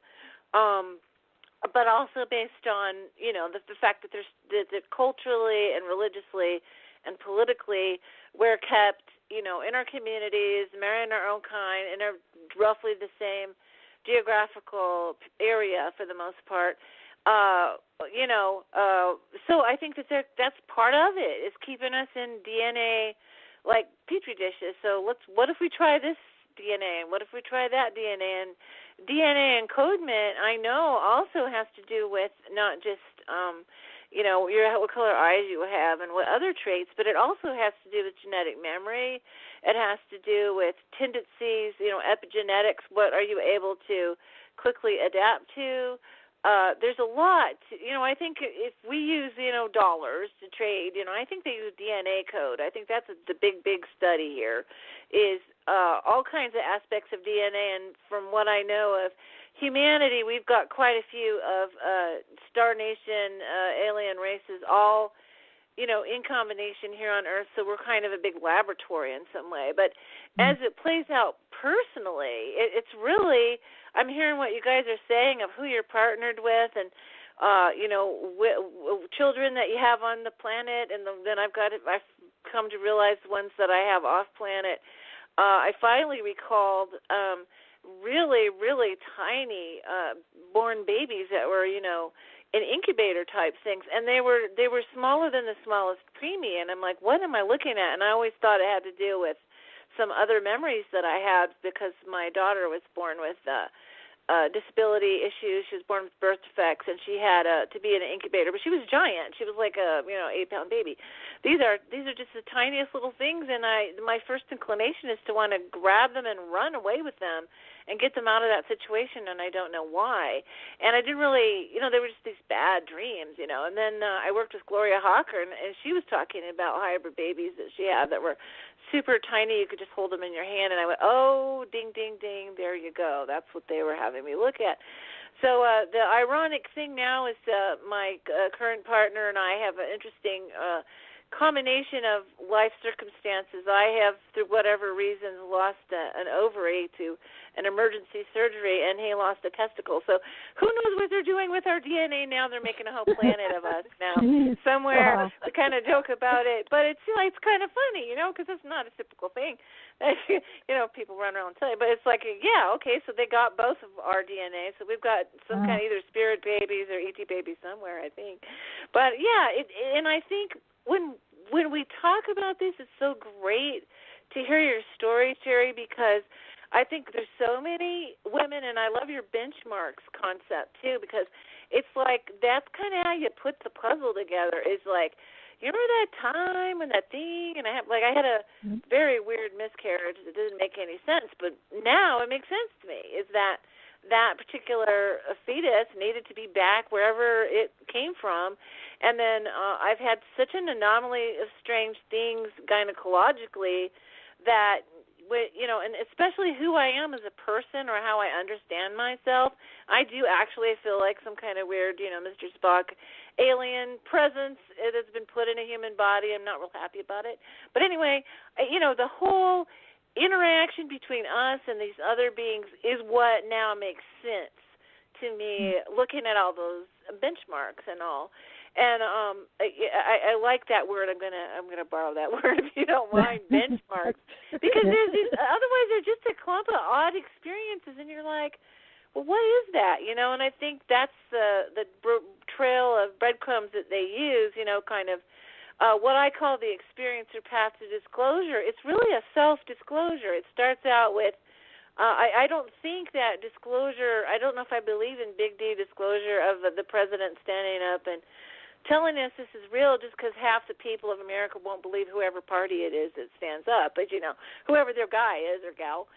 but also based on, the fact that that culturally and religiously and politically we're kept, in our communities, marrying our own kind, in a roughly the same geographical area for the most part. So I think that's part of it, is keeping us in DNA like petri dishes. So what if we try this DNA, and what if we try that DNA? And DNA encodement, I know, also has to do with not just what color eyes you have and what other traits, but it also has to do with genetic memory. It has to do with tendencies, epigenetics. What are you able to quickly adapt to? There's a lot. I think if we use, dollars to trade, I think they use DNA code. I think that's the big, big study here, is all kinds of aspects of DNA. And from what I know of humanity, we've got quite a few of Star Nation alien races, all, in combination here on Earth. So we're kind of a big laboratory in some way. But as it plays out personally, it's really, I'm hearing what you guys are saying of who you're partnered with, and children that you have on the planet, and then I've come to realize the ones that I have off planet. I finally recalled really, really tiny born babies that were, in incubator type things, and they were smaller than the smallest preemie, and I'm like, what am I looking at? And I always thought it had to do with some other memories that I had, because my daughter was born with disability issues. She was born with birth defects, and she had to be in an incubator. But she was giant. She was like a 8-pound baby. These are just the tiniest little things, and my first inclination is to want to grab them and run away with them and get them out of that situation, and I don't know why. And I didn't really, they were just these bad dreams, And then I worked with Gloria Hawker, and she was talking about hybrid babies that she had that were super tiny. You could just hold them in your hand, and I went, oh, ding, ding, ding, there you go. That's what they were having me look at. So the ironic thing now is my current partner and I have an interesting combination of life circumstances. I have, through whatever reasons, lost an ovary to an emergency surgery, and he lost a testicle. So who knows what they're doing with our DNA now? They're making a whole planet of us now somewhere. To kind of joke about it, but it's kind of funny, because it's not a typical thing that people run around and tell you. But it's like, yeah, okay, so they got both of our DNA, so we've got some kind of either spirit babies or ET babies somewhere, I think. But yeah, and I think when we talk about this, it's so great to hear your story, Terry, because I think there's so many women, and I love your benchmarks concept too, because it's like that's kind of how you put the puzzle together. Is like, you remember that time and that thing, and I had a very weird miscarriage that didn't make any sense, but now it makes sense to me. Is that particular fetus needed to be back wherever it came from, and then I've had such an anomaly of strange things gynecologically that, and especially who I am as a person or how I understand myself, I do actually feel like some kind of weird, Mr. Spock alien presence that's been put in a human body. I'm not real happy about it. But anyway, the whole interaction between us and these other beings is what now makes sense to me, looking at all those benchmarks and all. And I like that word. I'm gonna borrow that word if you don't mind, benchmarks, because there's these. Otherwise, they're just a clump of odd experiences, and you're like, well, what is that? And I think that's the trail of breadcrumbs that they use. Kind of what I call the experiencer path to disclosure. It's really a self-disclosure. It starts out with. I don't think that disclosure. I don't know if I believe in big D disclosure of the president standing up and telling us this is real just because half the people of America won't believe whoever party it is that stands up. But, whoever their guy is or gal,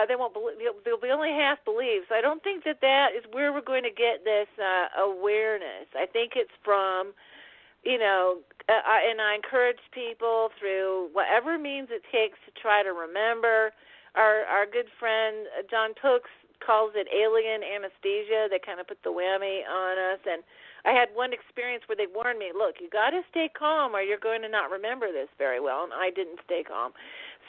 they won't believe. They'll be only half believe. So I don't think that is where we're going to get this awareness. I think it's from, and I encourage people through whatever means it takes to try to remember. Our good friend John Tooks calls it alien anesthesia. They kind of put the whammy on us. And I had one experience where they warned me, look, you got to stay calm or you're going to not remember this very well. And I didn't stay calm.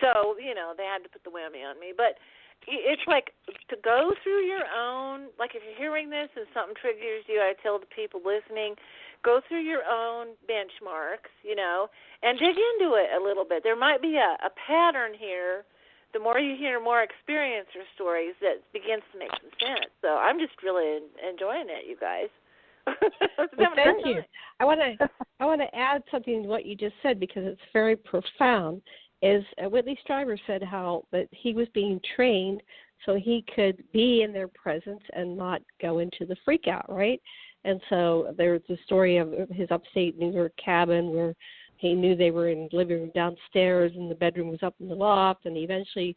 So, they had to put the whammy on me. But it's like to go through your own, like if you're hearing this and something triggers you, I tell the people listening, go through your own benchmarks, and dig into it a little bit. There might be a pattern here. The more you hear more experiencer stories, that begins to make some sense. So I'm just really enjoying it, you guys. Well, thank you. I want to add something to what you just said because it's very profound. Is Whitley Strieber said how that he was being trained so he could be in their presence and not go into the freak out, right? And so there's the story of his upstate New York cabin where he knew they were in the living room downstairs and the bedroom was up in the loft, and eventually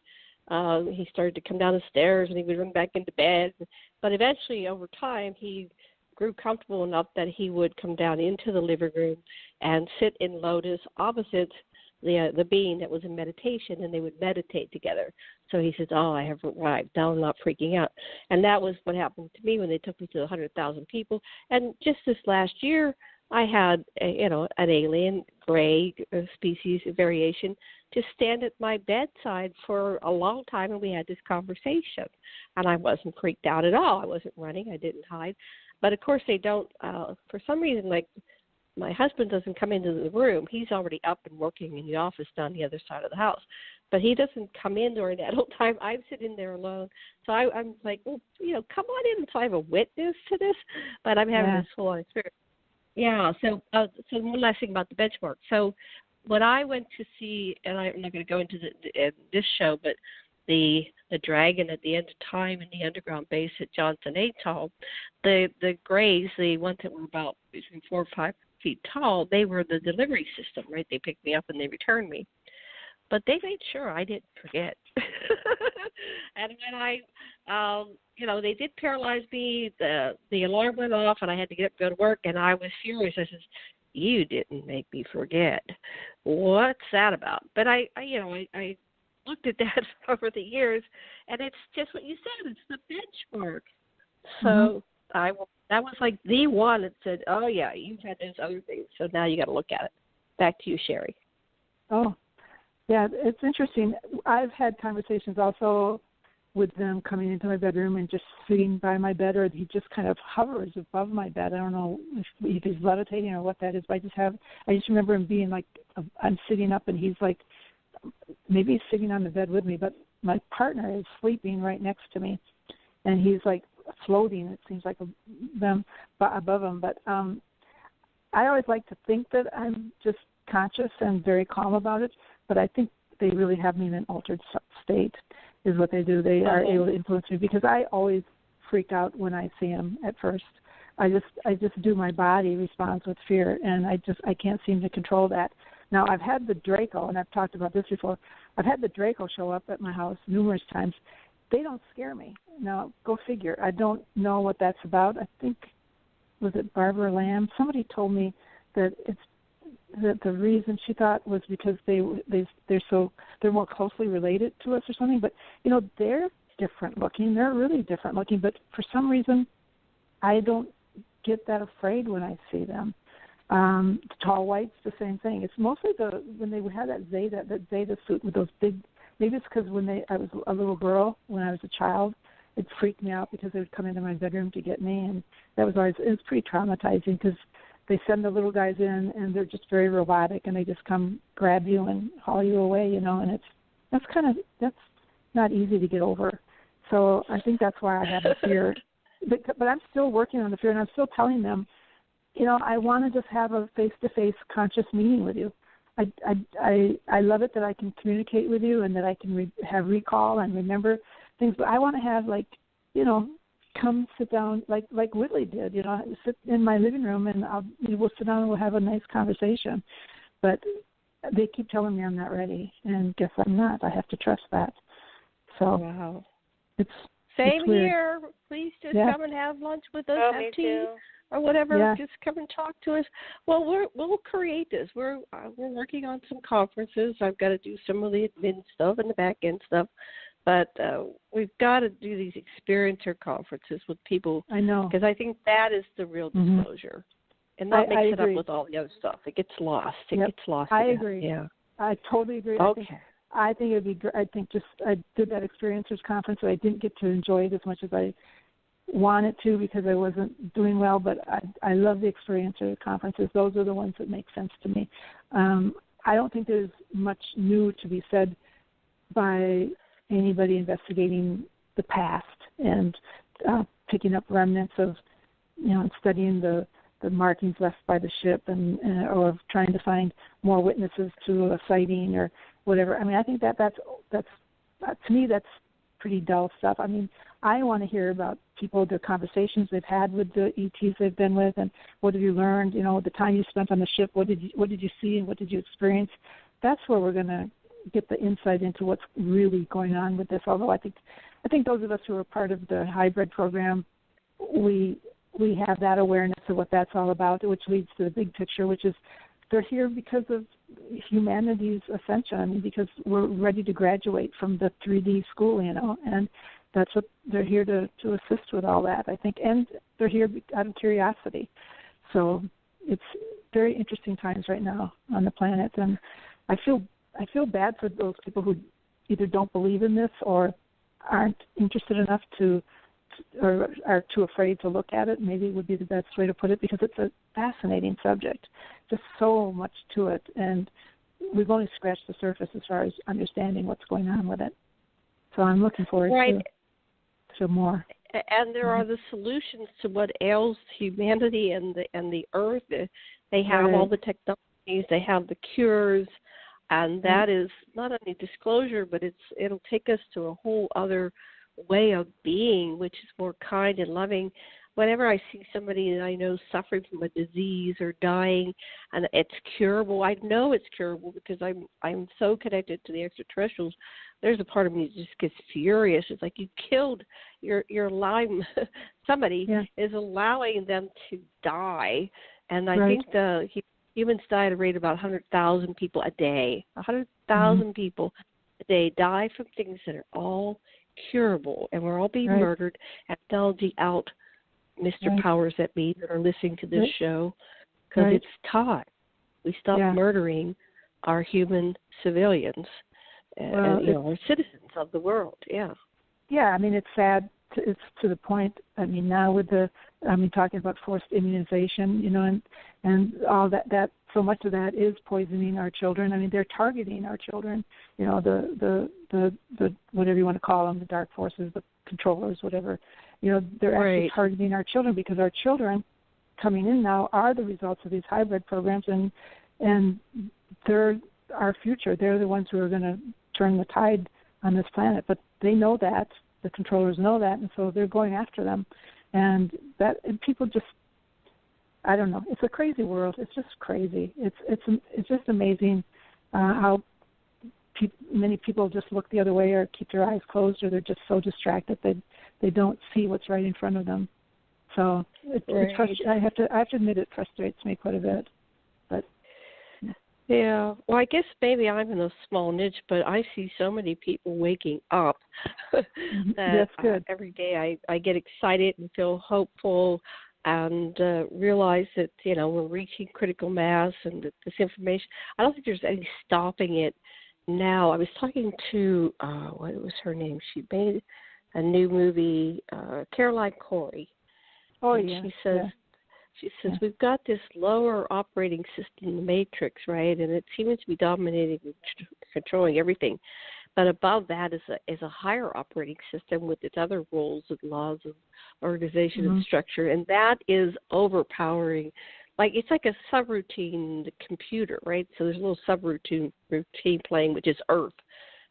he started to come down the stairs and he would run back into bed. But eventually, over time, he grew comfortable enough that he would come down into the living room and sit in lotus opposite the being that was in meditation, and they would meditate together. So he says, I have arrived. Now I'm not freaking out. And that was what happened to me when they took me to 100,000 people. And just this last year, I had, an alien gray species variation to stand at my bedside for a long time, and we had this conversation. And I wasn't freaked out at all. I wasn't running. I didn't hide. But, of course, they don't, for some reason, like my husband doesn't come into the room. He's already up and working in the office down the other side of the house. But he doesn't come in during that whole time. I'm sitting there alone. So I'm like, well, come on in so I have a witness to this. But I'm having this full-on experience. Yeah, so one last thing about the benchmark. So when I went to see, and I'm not going to go into this show, but the dragon at the end of time in the underground base at Johnson Atoll, the Greys, the ones that were about between 4 or 5 feet tall, they were the delivery system, right? They picked me up and they returned me. But they made sure I didn't forget. And when I, they did paralyze me, the alarm went off and I had to get up and go to work, and I was furious. I said, you didn't make me forget. What's that about? But I looked at that over the years, and it's just what you said. It's the benchmark. So that was like the one that said, oh, yeah, you've had those other things, so now you got to look at it. Back to you, Sherry. Oh, yeah, it's interesting. I've had conversations also with them coming into my bedroom and just sitting by my bed, or he just kind of hovers above my bed. I don't know if he's levitating or what that is, but I just remember him being like, I'm sitting up and he's like, maybe he's sitting on the bed with me, but my partner is sleeping right next to me, and he's like floating, it seems like them above him. But I always like to think that I'm just conscious and very calm about it, but I think they really have me in an altered state. is what they do. They are Okay. able to influence me because I always freak out when I see them at first. I just do, my body responds with fear, and I can't seem to control that. Now, I've had the Draco, and I've talked about this before. I've had the Draco show up at my house numerous times. They don't scare me. Now, go figure. I don't know what that's about. I think, was it Barbara Lamb? Somebody told me that the reason she thought was because they're more closely related to us or something. But they're different looking. They're really different looking. But for some reason, I don't get that afraid when I see them. The tall whites, the same thing. It's mostly when they would have that Zeta suit with those big. Maybe it's because I was a little girl when I was a child, it freaked me out because they would come into my bedroom to get me, and it was pretty traumatizing because they send the little guys in and they're just very robotic and they just come grab you and haul you away, and that's not easy to get over. So I think that's why I have the fear. But I'm still working on the fear, and I'm still telling them, I want to just have a face-to-face conscious meeting with you. I love it that I can communicate with you and that I can have recall and remember things, but I want to have come sit down like Whitley did, sit in my living room and we'll sit down and we'll have a nice conversation. But they keep telling me I'm not ready, and guess I'm not. I have to trust that. So wow. Same here. Please just come and have lunch with us, have tea too. or whatever. Yeah. Just come and talk to us. Well, we'll create this. We're working on some conferences. I've got to do some of the admin stuff and the back end stuff, but we've got to do these experiencer conferences with people. I know, because I think that is the real disclosure, and not mix it up with all the other stuff. It gets lost. It gets lost. I again. agree. Yeah, I totally agree. Okay. I think it'd be great. I did that experiencers conference, but I didn't get to enjoy it as much as I wanted to because I wasn't doing well. But I love the experiencer conferences. Those are the ones that make sense to me. I don't think there's much new to be said by anybody investigating the past and picking up remnants of, studying the markings left by the ship or trying to find more witnesses to a sighting or whatever. I mean, I think that's to me that's pretty dull stuff. I mean, I want to hear about people, their conversations they've had with the ETs they've been with, and what have you learned? The time you spent on the ship. What did you see and what did you experience? That's where we're going to get the insight into what's really going on with this. Although I think those of us who are part of the hybrid program, we have that awareness of what that's all about, which leads to the big picture, which is they're here because of humanity's ascension. I mean, because we're ready to graduate from the 3D school, and that's what they're here to assist with all that, I think. And they're here out of curiosity. So it's very interesting times right now on the planet, and I feel bad for those people who either don't believe in this or aren't interested enough or are too afraid to look at it. Maybe it would be the best way to put it, because it's a fascinating subject. Just so much to it, and we've only scratched the surface as far as understanding what's going on with it. So I'm looking forward to more. And there are the solutions to what ails humanity and the earth. They have all the technologies. They have the cures. And that is not only disclosure, but it'll take us to a whole other way of being, which is more kind and loving. Whenever I see somebody that I know suffering from a disease or dying, and it's curable, I know it's curable because I'm so connected to the extraterrestrials. There's a part of me that just gets furious. It's like you killed your Lyme. Somebody is allowing them to die, and I think the humans die at a rate of about 100,000 people a day. 100,000 people a day die from things that are all curable, and we're all being murdered. And technology out, Mr. Powers that be, that are listening to this show, because it's time we stop murdering our human civilians, our citizens of the world. Yeah. I mean, it's sad. It's to the point. I mean, now with talking about forced immunization, and all that. So much of that is poisoning our children. I mean, they're targeting our children. The whatever you want to call them, the dark forces, the controllers, whatever. They're actually targeting our children, because our children coming in now are the results of these hybrid programs, and they're our future. They're the ones who are going to turn the tide on this planet. But they know that, the controllers know that, and so they're going after them. And people just, I don't know. It's a crazy world. It's just crazy. It's just amazing how many people just look the other way or keep their eyes closed, or they're just so distracted that they don't see what's right in front of them. So I have to admit it frustrates me quite a bit. But yeah, well, I guess maybe I'm in a small niche, but I see so many people waking up that that's good. Every day I get excited and feel hopeful and realize that, we're reaching critical mass and that this information, I don't think there's any stopping it now. I was talking to, what was her name? She made a new movie, Caroline Corey. Oh, and yeah. She says, we've got this lower operating system, the matrix, right? And it seems to be dominating and controlling everything. But above that is a higher operating system with its other rules and laws of organization and structure. And that is overpowering. It's like a subroutine computer, right? So there's a little subroutine playing, which is Earth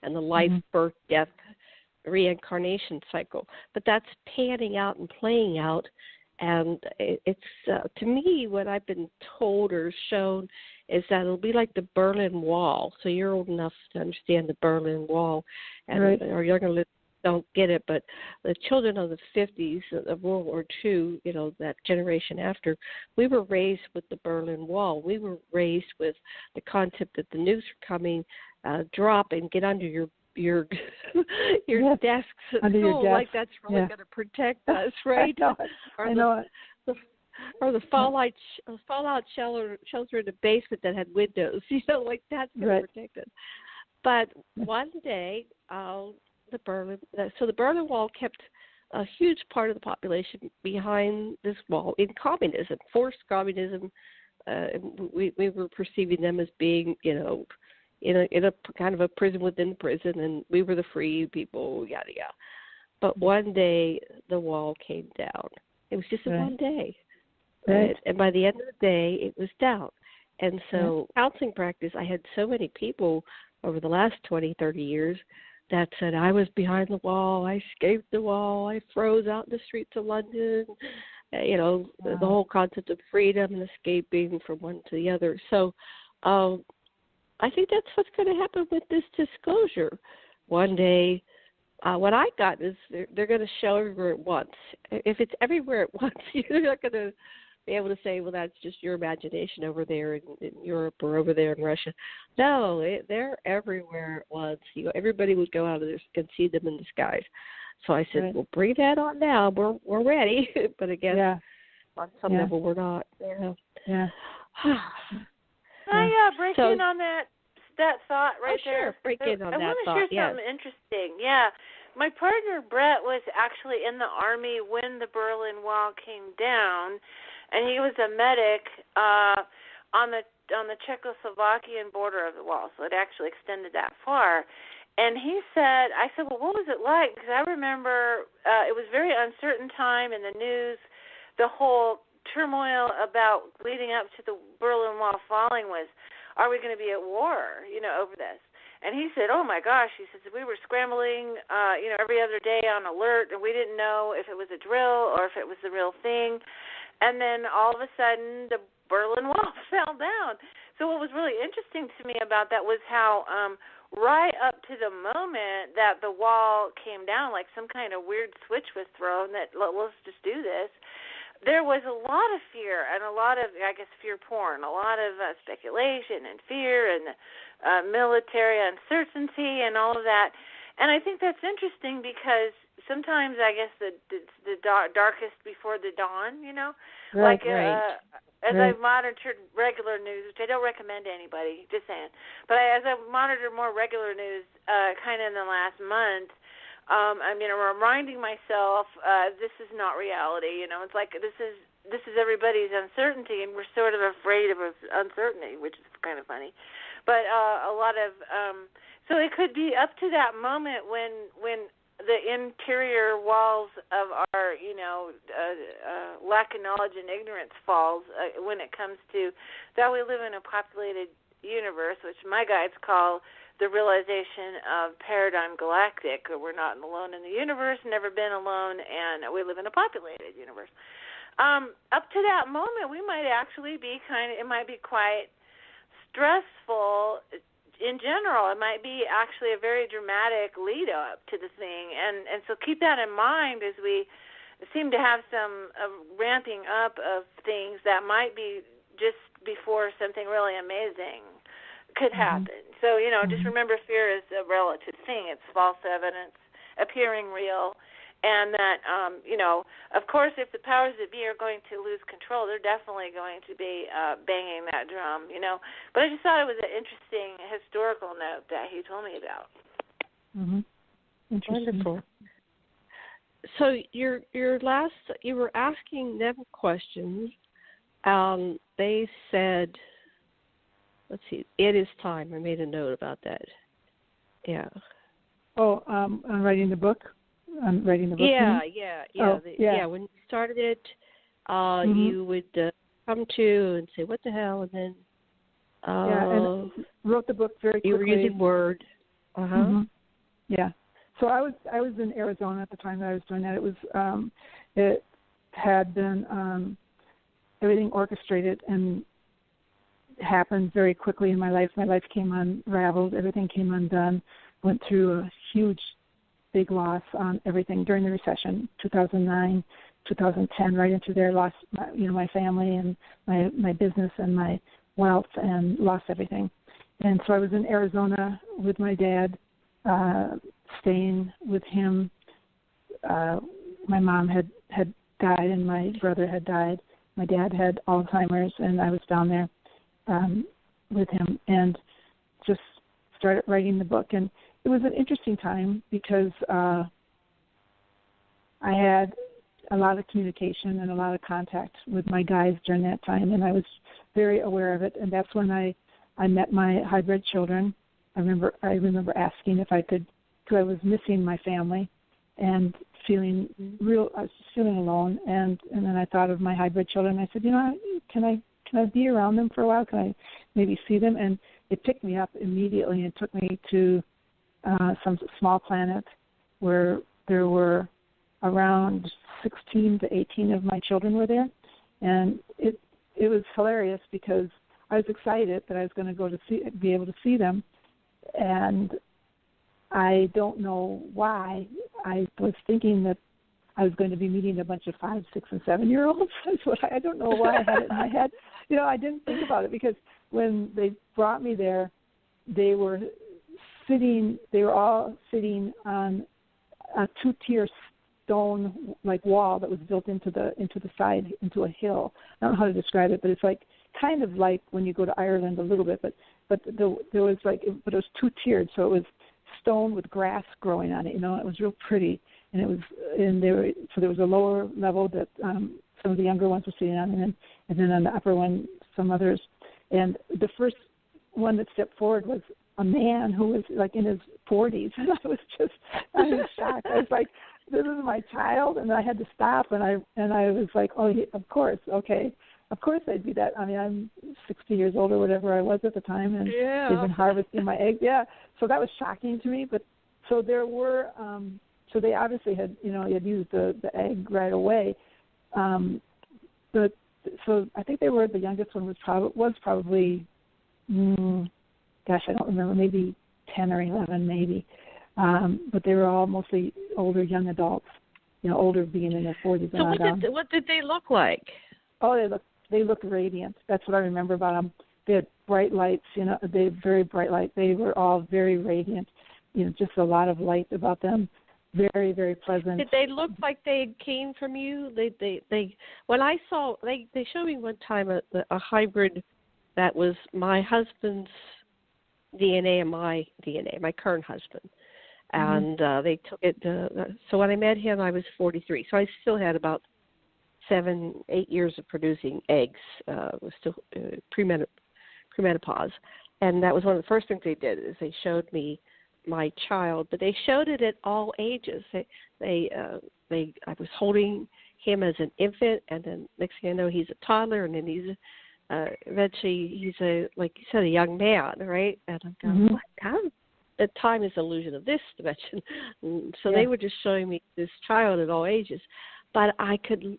and the life, birth, death, reincarnation cycle. But that's panning out and playing out. And it's to me, what I've been told or shown is that it'll be like the Berlin Wall. So you're old enough to understand the Berlin Wall, and our younger listeners don't get it. But the children of the 50s of World War II, that generation after, we were raised with the Berlin Wall. We were raised with the concept that the nukes are coming, drop and get under your desks at under school, your like that's really going to protect us, right? I know it. Or the fallout shelter in the basement that had windows, like that's going to protect us. But one day, the Berlin Wall kept a huge part of the population behind this wall in communism, forced communism. We were perceiving them as being, in a kind of a prison within the prison, and we were the free people, yada yada. But one day the wall came down. It was just one day, and by the end of the day, it was down. And so, counseling practice, I had so many people over the last 20, 30 years that said, I was behind the wall, I escaped the wall, I froze out in the streets of London. The whole concept of freedom and escaping from one to the other. So, I think that's what's going to happen with this disclosure. One day, what I got is they're going to show everywhere at once. If it's everywhere at once, you're not going to be able to say, well, that's just your imagination over there in Europe or over there in Russia. No, they're everywhere at once. Everybody would go out of there and see them in the skies. So I said, well, bring that on now. We're ready. But again, on some level, we're not. Yeah. I break in on that thought right Sure, there. break in on that thought. I want to share something interesting. Yeah, my partner Brett was actually in the Army when the Berlin Wall came down, and he was a medic on the Czechoslovakian border of the wall. So it actually extended that far. And I said, well, what was it like? Because I remember it was a very uncertain time in the news. The whole turmoil about leading up to the Berlin Wall falling was, are we going to be at war, over this? And he said, oh, my gosh, he says, we were scrambling, every other day on alert, and we didn't know if it was a drill or if it was the real thing. And then all of a sudden, the Berlin Wall fell down. So what was really interesting to me about that was how right up to the moment that the wall came down, like some kind of weird switch was thrown that, let's just do this, there was a lot of fear and a lot of, fear porn, a lot of speculation and fear and military uncertainty and all of that. And I think that's interesting because sometimes I guess the darkest before the dawn, as I've monitored regular news, which I don't recommend to anybody, just saying, but as I've monitored more regular news kind of in the last month, I'm reminding myself this is not reality. It's like this is everybody's uncertainty, and we're sort of afraid of uncertainty, which is kind of funny. But a lot of so it could be up to that moment when the interior walls of our lack of knowledge and ignorance falls when it comes to that we live in a populated universe, which my guides call the realization of paradigm galactic, or we're not alone in the universe, never been alone, and we live in a populated universe. Up to that moment, we might actually be it might be quite stressful in general. It might be actually a very dramatic lead up to the thing, and so keep that in mind as we seem to have some ramping up of things that might be just before something really amazing could happen. So, just remember, fear is a relative thing. It's false evidence appearing real. And that, of course, if the powers that be are going to lose control, they're definitely going to be banging that drum, But I just thought it was an interesting historical note that he told me about. Wonderful. So you were asking them questions. They said, let's see, it is time. I made a note about that. Yeah. Oh, I'm writing the book. I'm writing the book. Yeah. When you started it, you would come to and say, "What the hell?" and then and wrote the book very quickly. You were using Word. Yeah. So I was in Arizona at the time that I was doing that. It was it had been everything orchestrated and happened very quickly in my life. My life came unraveled. Everything came undone. Went through a huge, big loss on everything during the recession, 2009, 2010, right into there. Lost my family and my business and my wealth, and lost everything. And so I was in Arizona with my dad, staying with him. My mom had died and my brother had died. My dad had Alzheimer's, and I was down there with him and just started writing the book. And it was an interesting time because I had a lot of communication and a lot of contact with my guides during that time, and I was very aware of it. And that's when I met my hybrid children. I remember asking if I could, because I was missing my family and I was just feeling alone. And then I thought of my hybrid children. I said, can I be around them for a while? Can I maybe see them? And it picked me up immediately and took me to some small planet where there were around 16 to 18 of my children were there. And it was hilarious because I was excited that I was going to be able to see them. And I don't know why. I was thinking that I was going to be meeting a bunch of 5, 6, and 7-year-olds. I don't know why I had it in my head. I didn't think about it because when they brought me there, they were all sitting on a 2-tier stone wall that was built into the side, into a hill. I don't know how to describe it, but it's kind of like when you go to Ireland a little bit, but there was but it was 2-tiered, so it was stone with grass growing on it. It was real pretty, and so there was a lower level that some of the younger ones were sitting on, and then on the upper one some others. And the first one that stepped forward was a man who was in his 40s, and I was shocked. I was like, "This is my child," and I had to stop, and I was like, "Oh, of course, okay, of course I'd be that." I mean, I'm 60 years old or whatever I was at the time, and they've been harvesting my eggs. Yeah, so that was shocking to me. But so there were, so they obviously had, had used the egg right away. But so I think the youngest one was probably. I don't remember, maybe 10 or 11 maybe. But they were all mostly older young adults, older being in their 40s. So what did they look like? Oh, they looked radiant. That's what I remember about them. They had bright lights, they had very bright light. They were all very radiant, just a lot of light about them. Very, very pleasant. Did they look like they came from you? They when I saw, they showed me one time a hybrid that was my husband's DNA and my DNA, my current husband. And they took it. So when I met him, I was 43. So I still had about 7-8 years of producing eggs. Was still premenopause, and that was one of the first things they did. Is they showed me my child, but they showed it at all ages. I was holding him as an infant, and then next thing I know, he's a toddler, and then he's eventually he's like you said, a young man, right? And I'm going, Mm-hmm. what? How? The time is illusion of this dimension. So Yeah. they were just showing me this child at all ages, but I could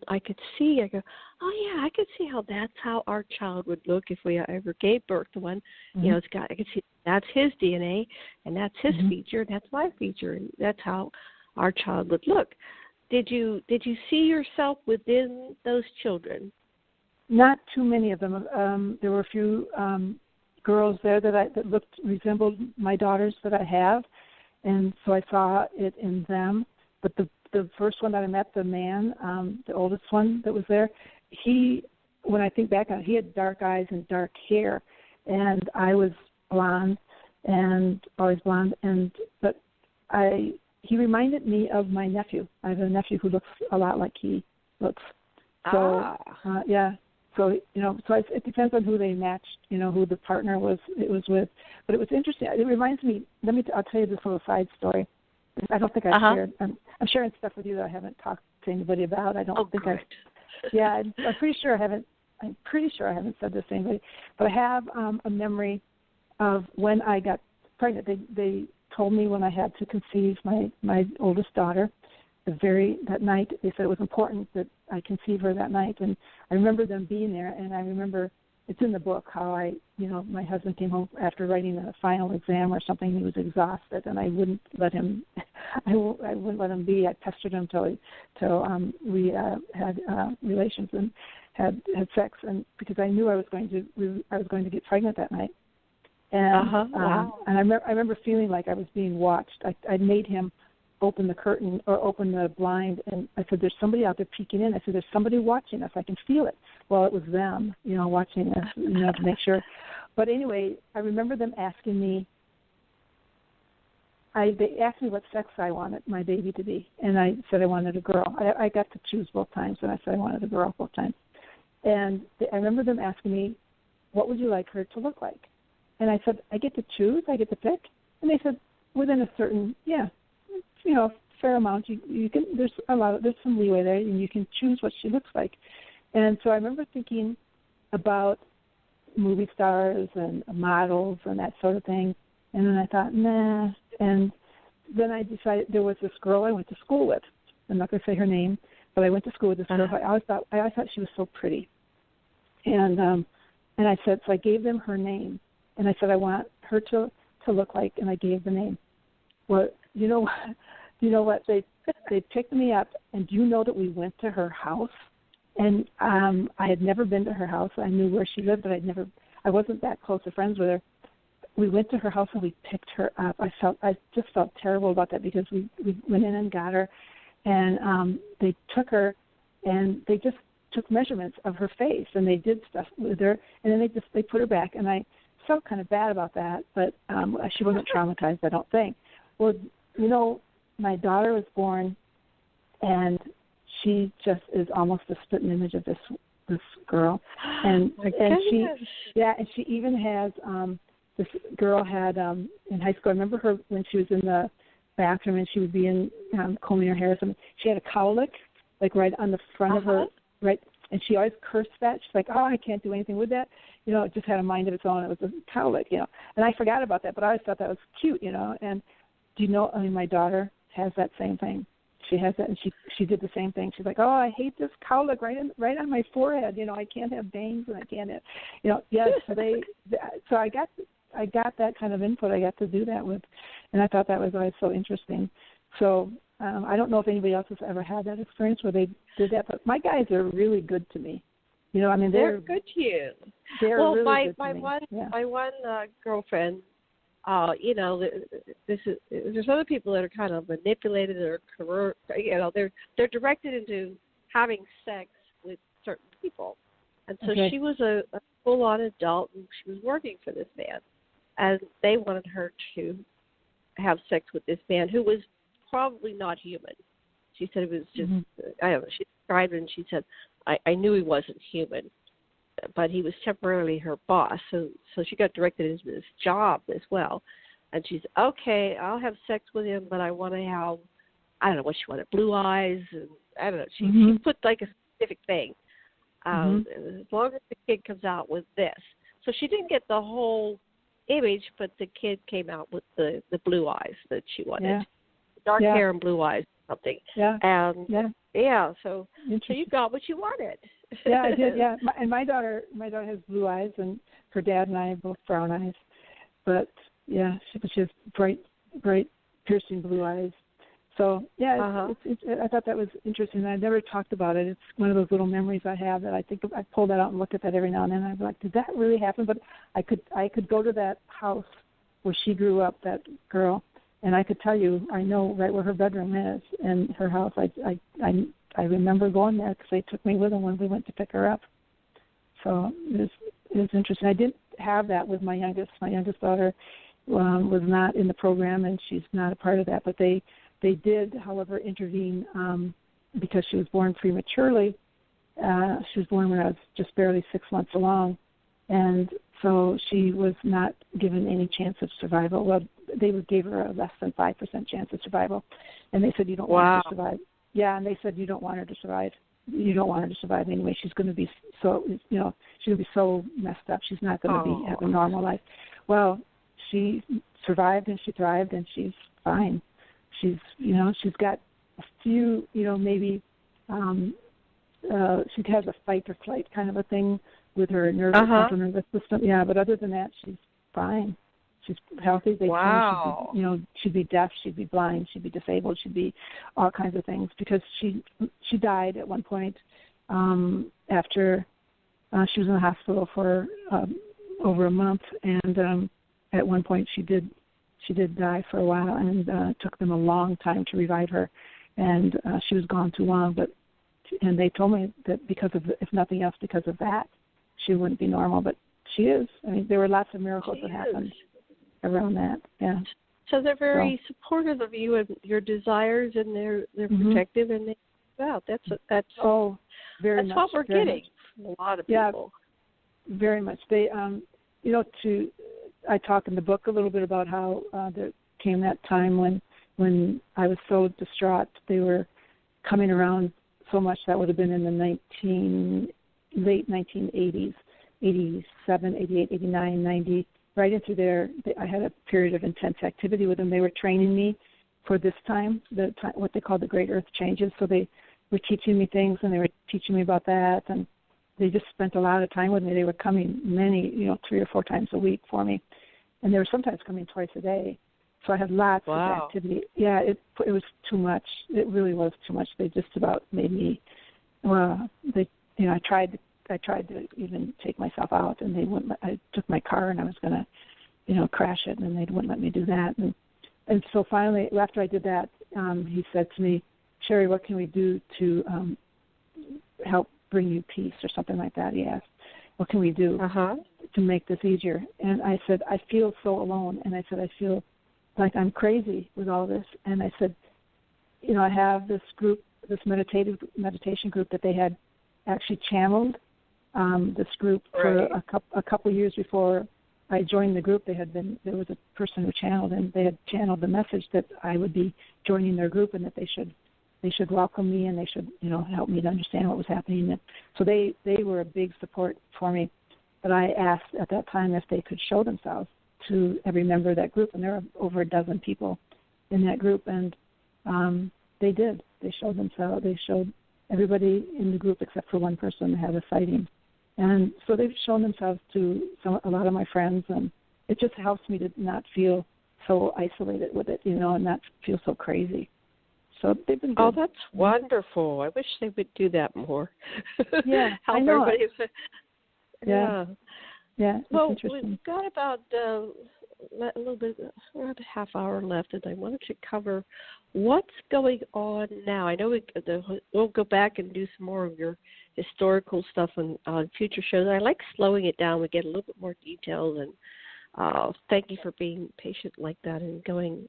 see. I go, oh yeah, I could see how that's how our child would look if we ever gave birth to one. Mm-hmm. You know, I could see that's his DNA and that's his Mm-hmm. feature and that's my feature and that's how our child would look. Did you see yourself within those children? Not too many of them. There were a few girls there that resembled my daughters that I have, and so I saw it in them. But the first one that I met, the man, the oldest one that was there, when I think back on it, he had dark eyes and dark hair, and I was blonde and always blonde, but he reminded me of my nephew. I have a nephew who looks a lot like he looks. So yeah. So it depends on who they matched, who the partner was with. But it was interesting. It reminds me. I'll tell you this little side story. I don't think I've shared. I'm sharing stuff with you that I haven't talked to anybody about. I don't think I've. Yeah, I'm pretty sure I haven't. I'm pretty sure I haven't said this to anybody. But I have a memory of when I got pregnant. They told me when I had to conceive my oldest daughter. That night, they said it was important that I conceive her that night, and I remember them being there, and I remember it's in the book how my husband came home after writing a final exam or something. He was exhausted, and I wouldn't let him. I wouldn't let him be. I pestered him till we had relations and had sex, and because I knew I was going to get pregnant that night, and and I remember feeling like I was being watched. I made him open the curtain or open the blind, and I said, there's somebody out there peeking in. I said, there's somebody watching us. I can feel it. Well, it was them, watching us, to make sure. But anyway, I remember them asking me, they asked me what sex I wanted my baby to be, and I said I wanted a girl. I got to choose both times, and I said I wanted a girl both times. And I remember them asking me, what would you like her to look like? And I said, I get to choose? I get to pick? And they said, within a certain, fair amount. You can. There's some leeway there, and you can choose what she looks like. And so I remember thinking about movie stars and models and that sort of thing. And then I thought, nah. And then I decided there was this girl I went to school with. I'm not going to say her name, but I went to school with this girl. I always thought she was so pretty. And I said, so I gave them her name, and I said I want her to look like, and I gave the name. Well, you know what? They picked me up, and do you know that we went to her house? And I had never been to her house. I knew where she lived, but I wasn't that close of friends with her. We went to her house and we picked her up. I just felt terrible about that because we went in and got her, and they took her, and they just took measurements of her face, and they did stuff with her, and then they put her back, and I felt kind of bad about that, but she wasn't traumatized, I don't think. Well, my daughter was born, and she just is almost a spitting image of this girl, and she even has this girl had in high school. I remember her when she was in the bathroom and she would be in combing her hair or something. She had a cowlick like right on the front of her, right, and she always cursed that. She's like, oh, I can't do anything with that. It just had a mind of its own. It was a cowlick, and I forgot about that, but I always thought that was cute, and do you know, my daughter has that same thing. She has that, and she did the same thing. She's like, oh, I hate this cowlick right on my forehead. I can't have bangs, and I can't have, So I got that kind of input. I got to do that with, and I thought that was always so interesting. So I don't know if anybody else has ever had that experience where they did that, but my guys are really good to me. They're good to you. They're really good to me. My one girlfriend. There's other people that are kind of manipulated or they're directed into having sex with certain people, and so she was a full-on adult and she was working for this man, and they wanted her to have sex with this man who was probably not human. She said it was just I don't know. She described it and she said I knew he wasn't human, but he was temporarily her boss, so she got directed into this job as well. And she's, okay, I'll have sex with him, but I want to have, I don't know what she wanted, blue eyes, and I don't know. She put like a specific thing. As long as the kid comes out with this. So she didn't get the whole image, but the kid came out with the blue eyes that she wanted. Yeah. Dark hair and blue eyes or something. Yeah. And so you got what you wanted. Yeah, I did. Yeah, and my daughter has blue eyes, and her dad and I have both brown eyes. But yeah, she has bright, piercing blue eyes. So yeah, I thought that was interesting. I never talked about it. It's one of those little memories I have that I think I pull that out and look at that every now and then. I'm like, did that really happen? But I could go to that house where she grew up, that girl, and I could tell you, I know right where her bedroom is in her house. I remember going there because they took me with them when we went to pick her up. So it was interesting. I didn't have that with my youngest. My youngest daughter was not in the program, and she's not a part of that. But they did, however, intervene because she was born prematurely. She was born when I was just barely 6 months along, and so she was not given any chance of survival. Well, they gave her a less than 5% chance of survival, and they said, you don't want her to survive. Yeah, and they said, you don't want her to survive. You don't want her to survive anyway. She's going to be so, she's going to be so messed up. She's not going to have a normal life. Well, she survived and she thrived and she's fine. She's got a few, maybe she has a fight or flight kind of a thing with her nervous system. Yeah, but other than that, she's fine. She's healthy. They she'd be deaf, she'd be blind, she'd be disabled, she'd be all kinds of things because she died at one point after she was in the hospital for over a month, and at one point she did die for a while, and it took them a long time to revive her, and she was gone too long. And they told me that because of, if nothing else, because of that, she wouldn't be normal. But she is. I mean, there were lots of miracles that happened around that. Yeah. So they're very supportive of you and your desires, and they're protective, and they out. That's very much. What we're getting from a lot of people. Yeah, very much. They, I talk in the book a little bit about how there came that time when I was so distraught. They were coming around so much. That would have been in the late 1980s, 87, 88, 89, 90. Right into there, I had a period of intense activity with them. They were training me for this time, what they call the Great Earth Changes. So they were teaching me things, and they were teaching me about that, and they just spent a lot of time with me. They were coming 3 or 4 times a week for me, and they were sometimes coming twice a day. So I had lots of activity. Yeah, it was too much. It really was too much. They just about made me. I tried to even take myself out, and they wouldn't. I took my car and I was going to, crash it, and they wouldn't let me do that. And so finally, after I did that, he said to me, "Sherry, what can we do to help bring you peace," or something like that? He asked, "What can we do to make this easier?" And I said, "I feel so alone." And I said, "I feel like I'm crazy with all this." And I said, I have this group, this meditation group that they had actually channeled. This group for a couple of years before I joined the group, there was a person who channeled, and they had channeled the message that I would be joining their group, and that they should welcome me, and they should help me to understand what was happening. And so they were a big support for me. But I asked at that time if they could show themselves to every member of that group, and there were over a dozen people in that group, and they did. They showed themselves. They showed everybody in the group except for one person that had a sighting. And so they've shown themselves to a lot of my friends, and it just helps me to not feel so isolated with it, and not feel so crazy. So they've been good. Oh, that's wonderful. I wish they would do that more. Yeah, help I know. Everybody. Yeah. Well, interesting. We've got about a little bit, around a half hour left, and I wanted to cover what's going on now. I know we'll go back and do some more of your historical stuff on future shows. I like slowing it down. We get a little bit more details, and thank you for being patient like that and going.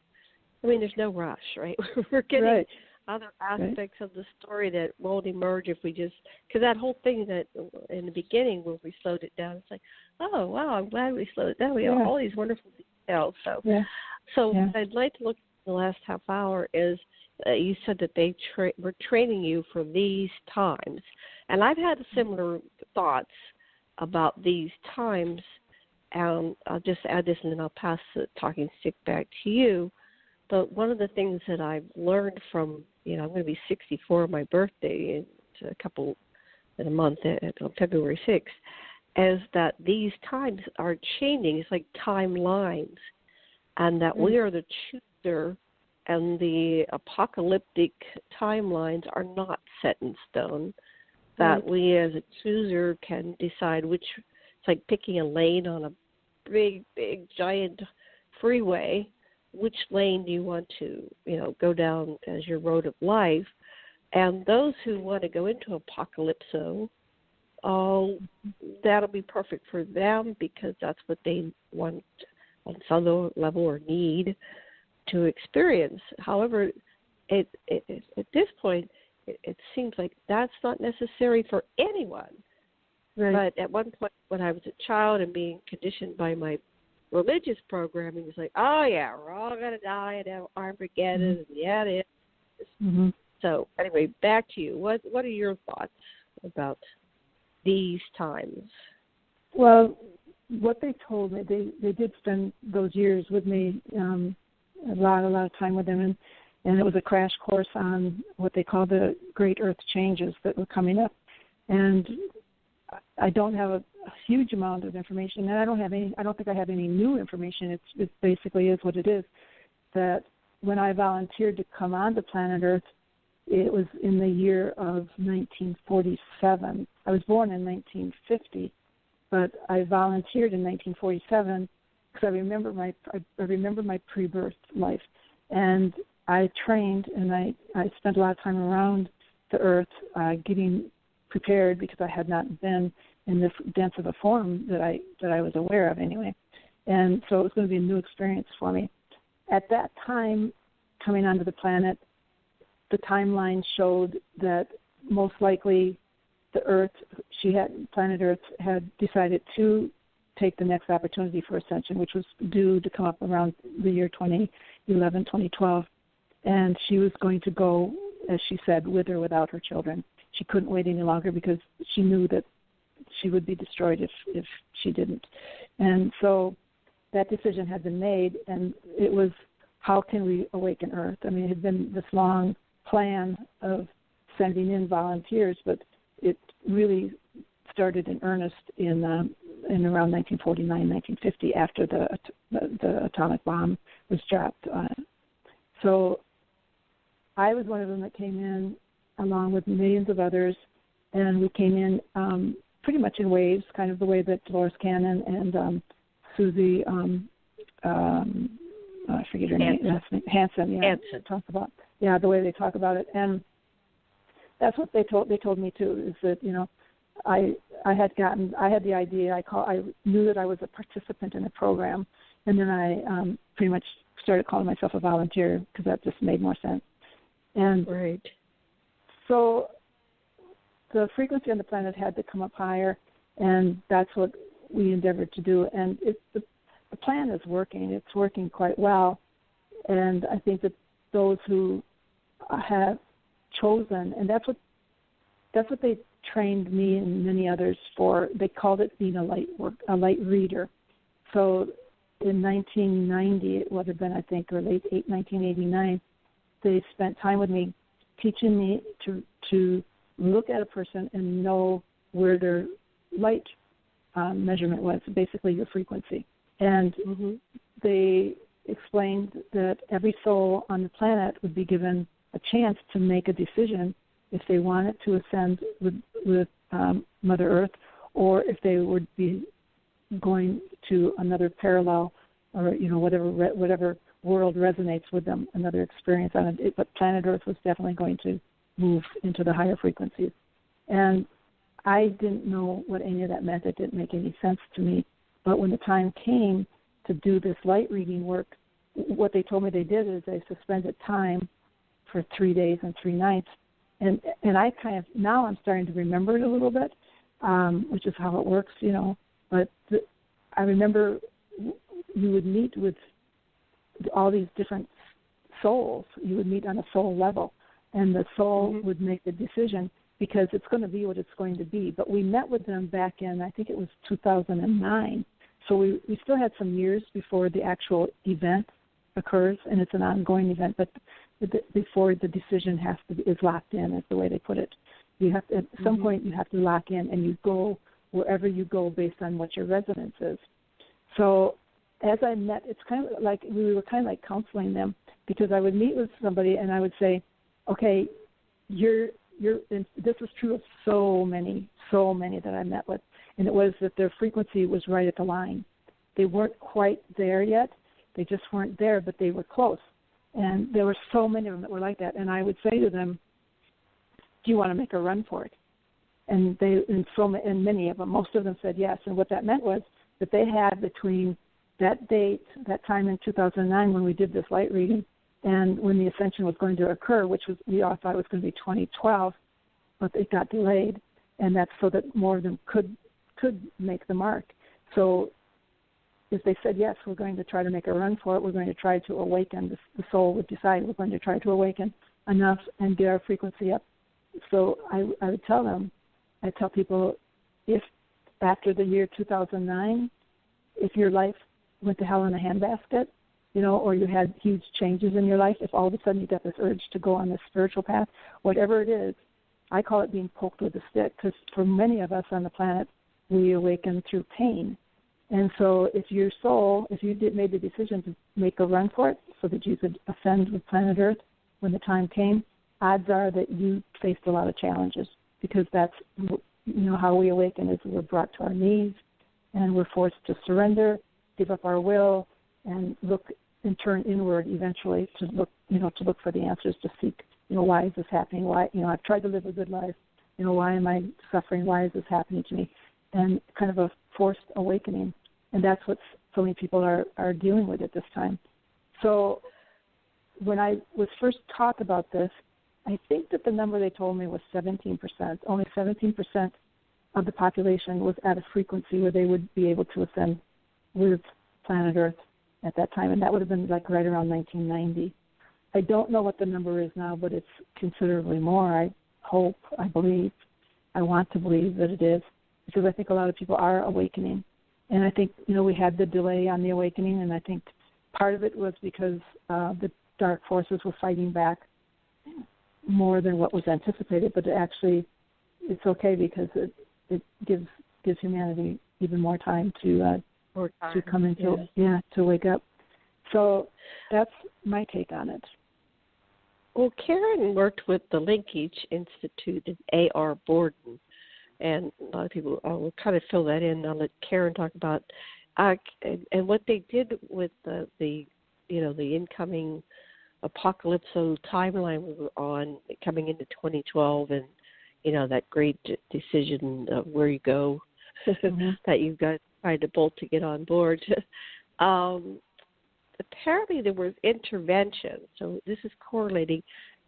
I mean, there's no rush, right? We're getting other aspects of the story that won't emerge if we just, because that whole thing that in the beginning where we slowed it down, it's like, oh, wow, I'm glad we slowed it down. We have all these wonderful details. So what I'd like to look at the last half hour is you said that they were training you for these times. And I've had similar thoughts about these times. And I'll just add this, and then I'll pass the talking stick back to you. But one of the things that I've learned from, I'm going to be 64 on my birthday in a month, on February 6th, is that these times are changing. It's like timelines, and that we are the chooser, and the apocalyptic timelines are not set in stone. That we as a chooser can decide which. It's like picking a lane on a big, giant freeway. Which lane do you want to, go down as your road of life? And those who want to go into apocalypso, that'll be perfect for them because that's what they want on some level or need to experience. However, at this point, it seems like that's not necessary for anyone. Right. But at one point when I was a child and being conditioned by my religious programming, it's like, oh, yeah, we're all going to die and have Armageddon, and yeah, it is. Mm-hmm. So anyway, back to you. What are your thoughts about these times? Well, what they told me, they did spend those years with me, a lot of time with them, and it was a crash course on what they call the great earth changes that were coming up. And I don't have a huge amount of information, and I don't think I have any new information. It basically is what it is, that when I volunteered to come onto planet Earth, it was in the year of 1947. I was born in 1950, but I volunteered in 1947 because I remember my pre-birth life, and I trained and I spent a lot of time around the Earth, getting prepared because I had not been in this dense of a form that I was aware of anyway, and so it was going to be a new experience for me. At that time, coming onto the planet, the timeline showed that most likely planet Earth had decided to take the next opportunity for ascension, which was due to come up around the year 2011, 2012. And she was going to go, as she said, with or without her children. She couldn't wait any longer because she knew that she would be destroyed if she didn't. And so that decision had been made, and it was, how can we awaken Earth? I mean, it had been this long plan of sending in volunteers, but it really started in earnest in around 1949, 1950, after the atomic bomb was dropped. So I was one of them that came in along with millions of others, and we came in pretty much in waves, kind of the way that Dolores Cannon and Susie, I forget her name, Hansen, talk about, the way they talk about it. And that's what they told me too, is that, I had the idea, I knew that I was a participant in the program, and then I pretty much started calling myself a volunteer because that just made more sense. And right. So the frequency on the planet had to come up higher, and that's what we endeavored to do. And the plan is working. It's working quite well. And I think that those who have chosen, and that's what they trained me and many others for. They called it being a light reader. So in 1990, it would have been, I think, or late 1989, they spent time with me teaching me to look at a person and know where their light measurement was, basically your frequency. And they explained that every soul on the planet would be given a chance to make a decision if they wanted to ascend with Mother Earth, or if they would be going to another parallel, or whatever world resonates with them, another experience on it. But planet Earth was definitely going to move into the higher frequencies. And I didn't know what any of that meant. It didn't make any sense to me. But when the time came to do this light reading work, what they told me they did is they suspended time for 3 days and 3 nights. And I kind of, now I'm starting to remember it a little bit, which is how it works, But I remember you would meet with all these different souls. You would meet on a soul level, and the soul would make the decision because it's going to be what it's going to be. But we met with them back in, I think it was 2009. So we still had some years before the actual event occurs, and it's an ongoing event, but before the decision is locked in, is the way they put it. You have to, at some point, you have to lock in, and you go wherever you go based on what your resonance is. So as I met, it's kind of like we were kind of like counseling them, because I would meet with somebody and I would say, okay, and this was true of so many that I met with, and it was that their frequency was right at the line. They weren't quite there yet. They just weren't there, but they were close. And there were so many of them that were like that. And I would say to them, do you want to make a run for it? And many of them, most of them said yes. And what that meant was that they had between that date, that time in 2009 when we did this light reading, and when the ascension was going to occur, which was, we all thought it was going to be 2012, but it got delayed, and that's so that more of them could make the mark. So if they said, yes, we're going to try to make a run for it, we're going to try to awaken, the soul would decide we're going to try to awaken enough and get our frequency up. So I would tell them, I tell people, if after the year 2009, if your life went to hell in a handbasket, or you had huge changes in your life, if all of a sudden you got this urge to go on this spiritual path, whatever it is, I call it being poked with a stick, because for many of us on the planet, we awaken through pain. And so if your soul, if you made the decision to make a run for it so that you could ascend with planet Earth when the time came, odds are that you faced a lot of challenges, because that's, how we awaken is we're brought to our knees and we're forced to surrender, give up our will, and look and turn inward eventually to look for the answers, to seek, why is this happening? Why, I've tried to live a good life. Why am I suffering? Why is this happening to me? And kind of a forced awakening. And that's what so many people are dealing with at this time. So when I was first taught about this, I think that the number they told me was 17%. Only 17% of the population was at a frequency where they would be able to ascend with planet Earth at that time, and that would have been like right around 1990. I don't know what the number is now, but it's considerably more. I hope, I believe, I want to believe that it is, because I think a lot of people are awakening. And I think, we had the delay on the awakening, and I think part of it was because the dark forces were fighting back more than what was anticipated, but actually it's okay, because it gives humanity even more time to come into, to wake up. So that's my take on it. Well, Karen worked with the Linkage Institute and A.R. Borden, and a lot of people will kind of fill that in. I'll let Karen talk about and what they did with the incoming apocalypso timeline we were on, coming into 2012, and that great decision of where you go that you've got tried to bolt to get on board. Apparently there was intervention, so this is correlating.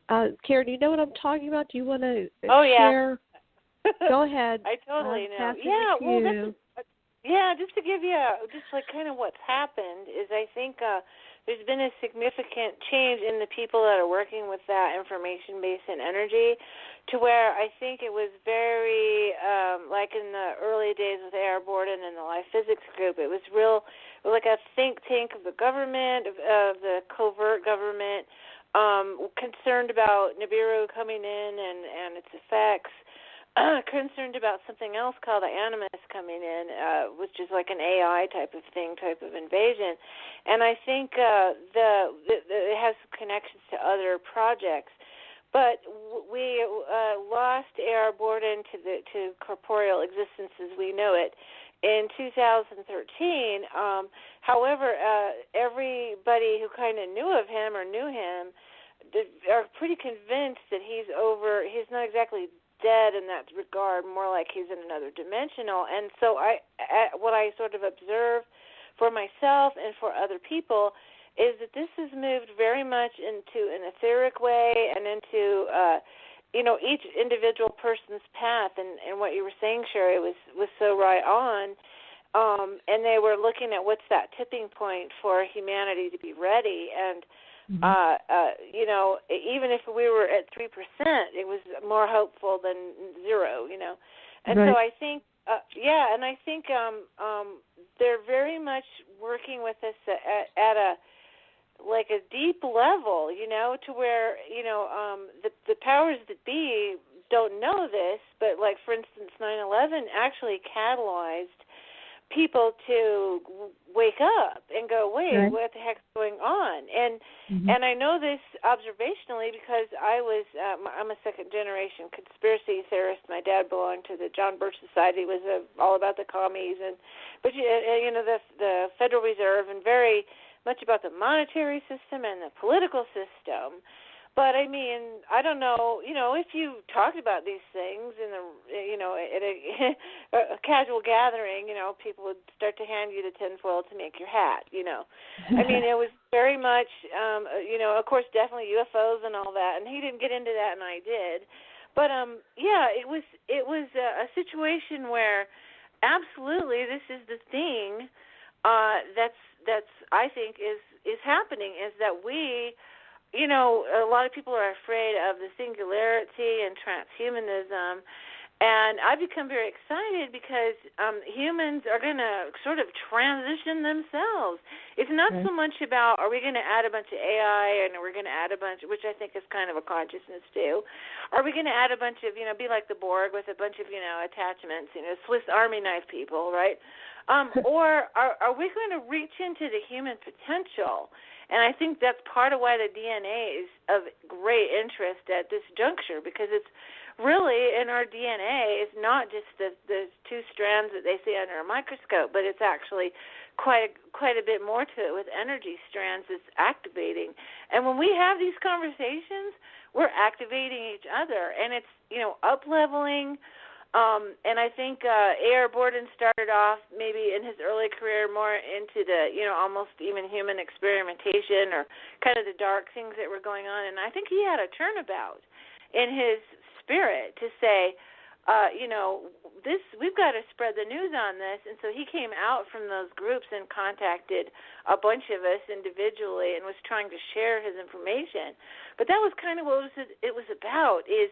Karen, do you know what I'm talking about? Do you want to share? Go ahead. I totally know. Just to give you kind of what's happened is, I think there's been a significant change in the people that are working with that information base and energy, to where I think it was very, like in the early days with A.R. Borden and the Life Physics Group, it was like a think tank of the government, of the covert government, concerned about Nibiru coming in and its effects, concerned about something else called the Animus coming in, which is like an AI type of invasion. And I think it has connections to other projects. But we lost A.R. Borden to corporeal existence as we know it in 2013. However, everybody who kind of knew of him or knew him are pretty convinced that he's not exactly dead in that regard, more like he's in another dimensional. And so what I sort of observe for myself and for other people is that this has moved very much into an etheric way and into each individual person's path. And what you were saying, Sherry, was so right on. And they were looking at what's that tipping point for humanity to be ready. And You know, even if we were at 3%, it was more hopeful than 0. You know, and right. so I think, and I think they're very much working with us at a like a deep level, you know, to where, you know, the powers that be don't know this, but like, for instance, 9/11 actually catalyzed people to wake up and go, wait, right. what the heck's going on? And I know this observationally because I'm a second generation conspiracy theorist. My dad belonged to the John Birch Society, was all about the commies, but you know, the Federal Reserve, and very much about the monetary system and the political system. But I mean, I don't know, you know, if you talked about these things in you know, at a casual gathering, you know, people would start to hand you the tinfoil to make your hat, you know. I mean, it was very much, you know, of course, definitely UFOs and all that, and he didn't get into that, and I did. But yeah, it was a situation where absolutely this is the thing that's I think is happening, is that we, you know, a lot of people are afraid of the singularity and transhumanism, and I've become very excited because humans are going to sort of transition themselves. It's not so much about, are we going to add a bunch of AI, and are we going to add a bunch, which I think is kind of a consciousness too. Are we going to add a bunch of, you know, be like the Borg with a bunch of, you know, attachments, you know, Swiss Army knife people, right? Or are we going to reach into the human potential? And I think that's part of why the DNA is of great interest at this juncture, because it's really in our DNA. It's not just the two strands that they see under a microscope, but it's actually quite a bit more to it, with energy strands that's activating. And when we have these conversations, we're activating each other, and it's, you know, up-leveling. And I think A.R. Borden started off maybe in his early career more into the, you know, almost even human experimentation, or kind of the dark things that were going on. And I think he had a turnabout in his spirit to say, you know, we've got to spread the news on this. And so he came out from those groups and contacted a bunch of us individually and was trying to share his information. But that was kind of what it was about, is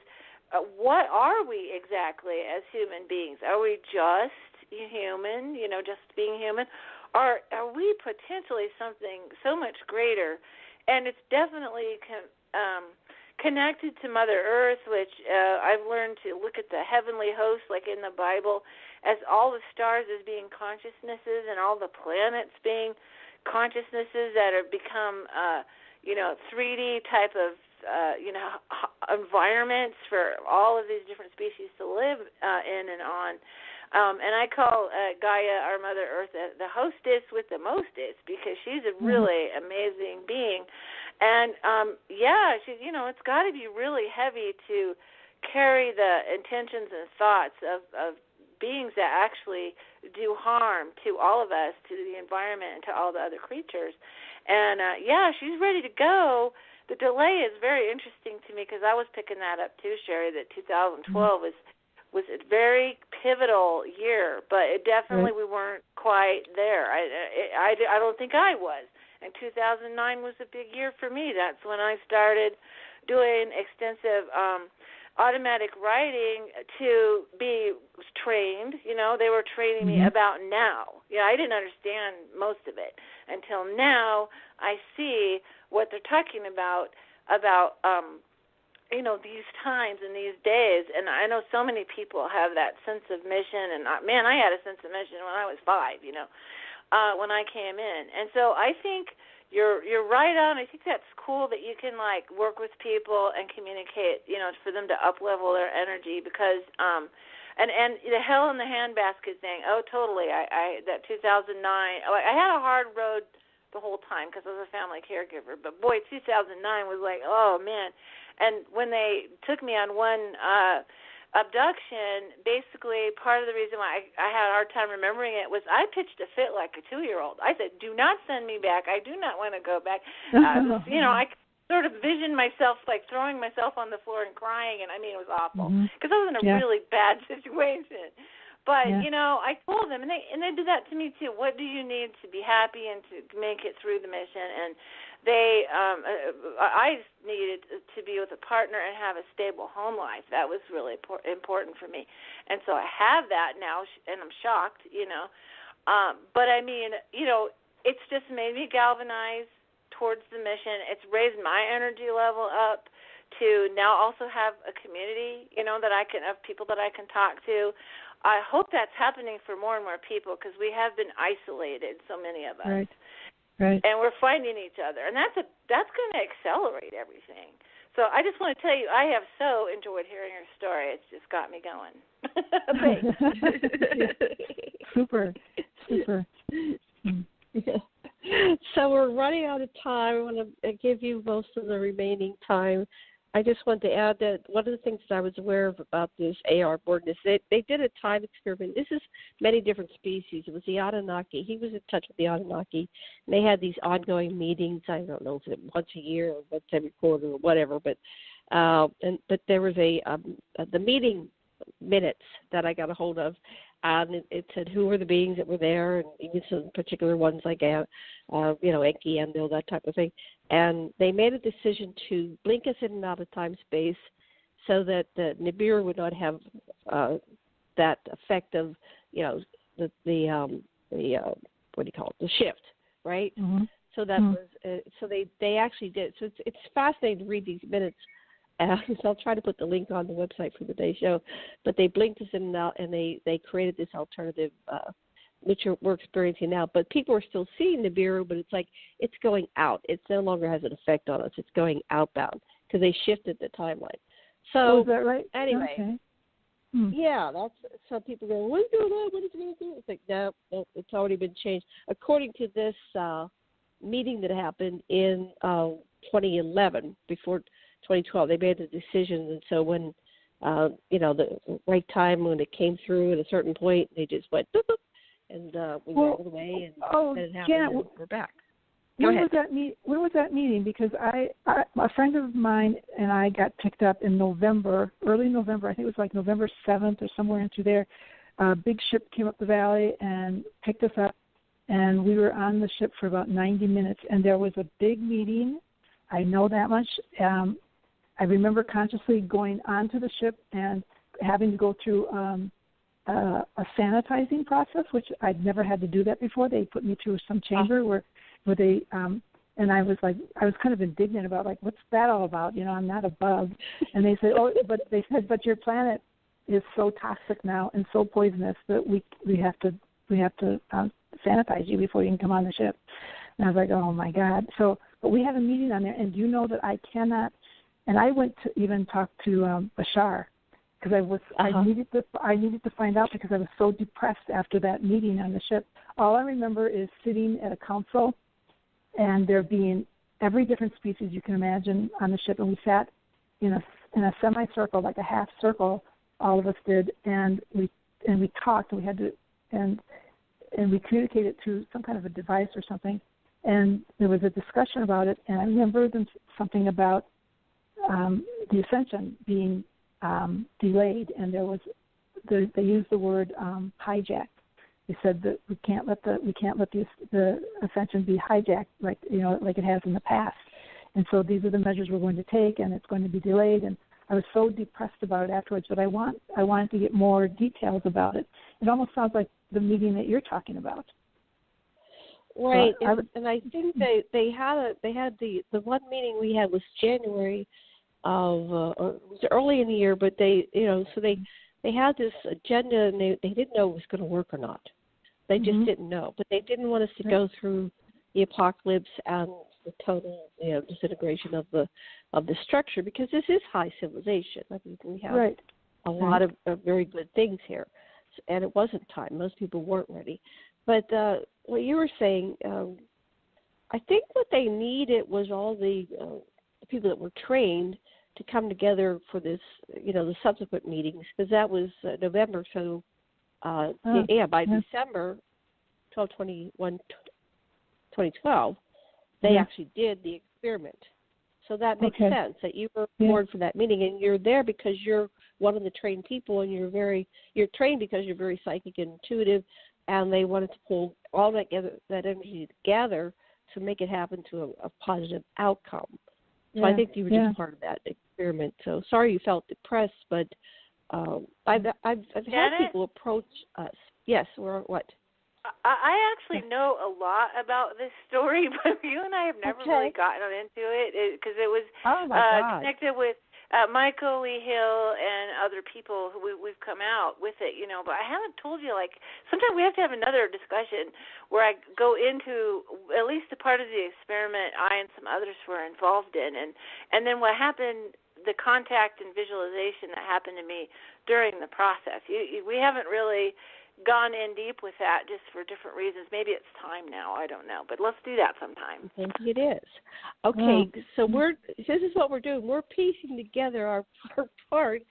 what are we exactly as human beings? Are we just human, you know, just being human? Or are we potentially something so much greater? And it's definitely connected to Mother Earth, which I've learned to look at the heavenly hosts, like in the Bible, as all the stars as being consciousnesses, and all the planets being consciousnesses that have become, you know, 3D type of, you know, environments for all of these different species to live in and on. And I call Gaia, our Mother Earth, the hostess with the mostest, because she's a really amazing being. And, yeah, she's, you know, it's got to be really heavy to carry the intentions and thoughts of beings that actually do harm to all of us, to the environment, and to all the other creatures. And, yeah, she's ready to go. The delay is very interesting to me, because I was picking that up too, Sherry, that 2012 was a very pivotal year, but it definitely we weren't quite there. I don't think I was. And 2009 was a big year for me. That's when I started doing extensive automatic writing to be trained. You know, they were training me about now. You know, I didn't understand most of it until now. I see what they're talking about, you know, these times and these days. And I know so many people have that sense of mission. And, man, I had a sense of mission when I was 5, you know, when I came in. And so I think you're right on. I think that's cool that you can, like, work with people and communicate, you know, for them to up-level their energy, because and the hell in the handbasket thing, oh, totally. I that 2009, I had a hard road the whole time because I was a family caregiver. But, boy, 2009 was like, oh, man. And when they took me on one abduction, basically part of the reason why I had a hard time remembering it was I pitched a fit like a 2-year-old. I said, do not send me back. I do not want to go back. You know, I sort of visioned myself like throwing myself on the floor and crying, and I mean, it was awful because I was in a really bad situation. But Yeah. you know, I told them, and they did that to me too. What do you need to be happy and to make it through the mission? And they, I needed to be with a partner and have a stable home life. That was really important for me, and so I have that now, and I'm shocked, you know. But I mean, you know, it's just made me galvanize towards the mission. It's raised my energy level up to now also have a community, you know, that I can, of people that I can talk to. I hope that's happening for more and more people, because we have been isolated, so many of us. Right. Right. And we're finding each other, and that's going to accelerate everything. So I just want to tell you, I have so enjoyed hearing your story. It's just got me going. Super. Yeah. So we're running out of time. I want to give you most of the remaining time. I just want to add that one of the things that I was aware of about this AR board is that they did a time experiment. This is many different species. It was the Anunnaki. He was in touch with the Anunnaki, and they had these ongoing meetings. I don't know if it once a year or once every quarter or whatever, but there was the meeting minutes that I got a hold of, and it said who were the beings that were there, and even some particular ones like Enki, Enlil, that type of thing. And they made a decision to blink us in and out of time-space so that the Nibiru would not have that effect of, you know, the what do you call it, the shift, right? Mm-hmm. So that was so they actually did. So it's fascinating to read these minutes. So I'll try to put the link on the website for today's show. But they blinked us in and out, and they created this alternative, which we're experiencing now. But people are still seeing Nibiru, but it's like it's going out. It no longer has an effect on us. It's going outbound because they shifted the timeline. So is that right? Anyway, okay. Yeah, that's some people go, what is going on? What is it going to do? It's like, no, it's already been changed. According to this meeting that happened in 2011, before 2012, they made the decision, and so when the right time when it came through at a certain point, they just went boop, boop, and we went all the way, and then it happened, Janet, and we're back. When was that meeting? Because a friend of mine and I got picked up in November, early November. I think it was like November 7th or somewhere into there. A big ship came up the valley and picked us up, and we were on the ship for about 90 minutes. And there was a big meeting. I know that much. I remember consciously going onto the ship and having to go through a sanitizing process, which I'd never had to do that before. They put me through some chamber where they and I was kind of indignant about, like, what's that all about? You know, I'm not a bug. And they said, but your planet is so toxic now and so poisonous that we have to sanitize you before you can come on the ship. And I was like, oh my God. So, but we had a meeting on there, and you know that I cannot. And I went to even talk to Bashar because I needed to find out, because I was so depressed after that meeting on the ship. All I remember is sitting at a council, and there being every different species you can imagine on the ship, and we sat in a semicircle, like a half circle, all of us did, and we talked, and we had to and we communicated through some kind of a device or something, and there was a discussion about it, and I remember something about the ascension being delayed, and they used the word hijacked. They said that we can't let the ascension be hijacked like it has in the past, and so these are the measures we're going to take, and it's going to be delayed. And I was so depressed about it afterwards, but I wanted to get more details about it. It almost sounds like the meeting that you're talking about. Right, and I think they had the one meeting we had was January of it was early in the year, but they had this agenda, and they didn't know it was going to work or not. They just didn't know, but they didn't want us to go through the apocalypse and the total disintegration of the structure, because this is high civilization. I mean, we have a lot of very good things here, and it wasn't time. Most people weren't ready. But what you were saying, I think what they needed was all the people that were trained to come together for this, the subsequent meetings, because that was November. So, by December 12/21/2012, they actually did the experiment. So that makes Okay. sense that you were board for that meeting, and you're there because you're one of the trained people, and you're trained because you're very psychic and intuitive, and they wanted to pull all that energy together to make it happen to a positive outcome. So I think you were just part of that experiment. So sorry you felt depressed, but I've had people approach us. Yes, or what? I actually know a lot about this story, but you and I have never really gotten into it because it was connected with Michael Lee Hill and other people who we've come out with it, but I haven't told you, like, sometimes we have to have another discussion where I go into at least a part of the experiment I and some others were involved in, and then what happened, the contact and visualization that happened to me during the process. We haven't really gone in deep with that just for different reasons. Maybe it's time now. I don't know. But let's do that sometime. I think it is. Okay, so this is what we're doing. We're piecing together our parts,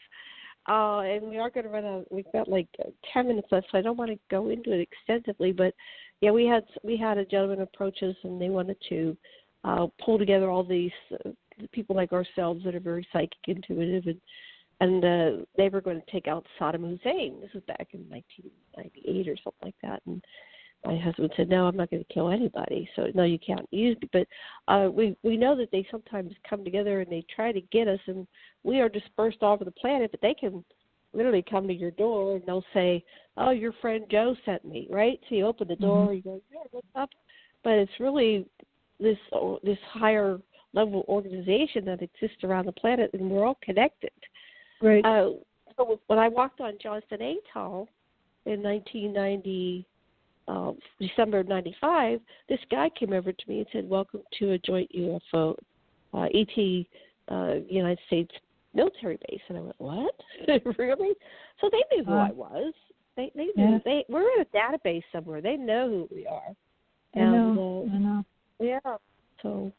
and we are going to run out. We've got like 10 minutes left, so I don't want to go into it extensively. But, yeah, we had a gentleman approach us, and they wanted to pull together all these people like ourselves that are very psychic, intuitive, and they were going to take out Saddam Hussein. This was back in 1998 or something like that. And my husband said, no, I'm not going to kill anybody. So, no, you can't use me. But we know that they sometimes come together and they try to get us, and we are dispersed all over the planet, but they can literally come to your door and they'll say, oh, your friend Joe sent me, right? So you open the door, you go, yeah, what's up? But it's really this higher level organization that exists around the planet, and we're all connected. Right. So when I walked on Johnston Atoll in 1990, December of 95, this guy came over to me and said, welcome to a joint UFO, ET, United States military base. And I went, what? Really? So they knew who I was. They knew. We're in a database somewhere. They know who we are. I know. Yeah. So,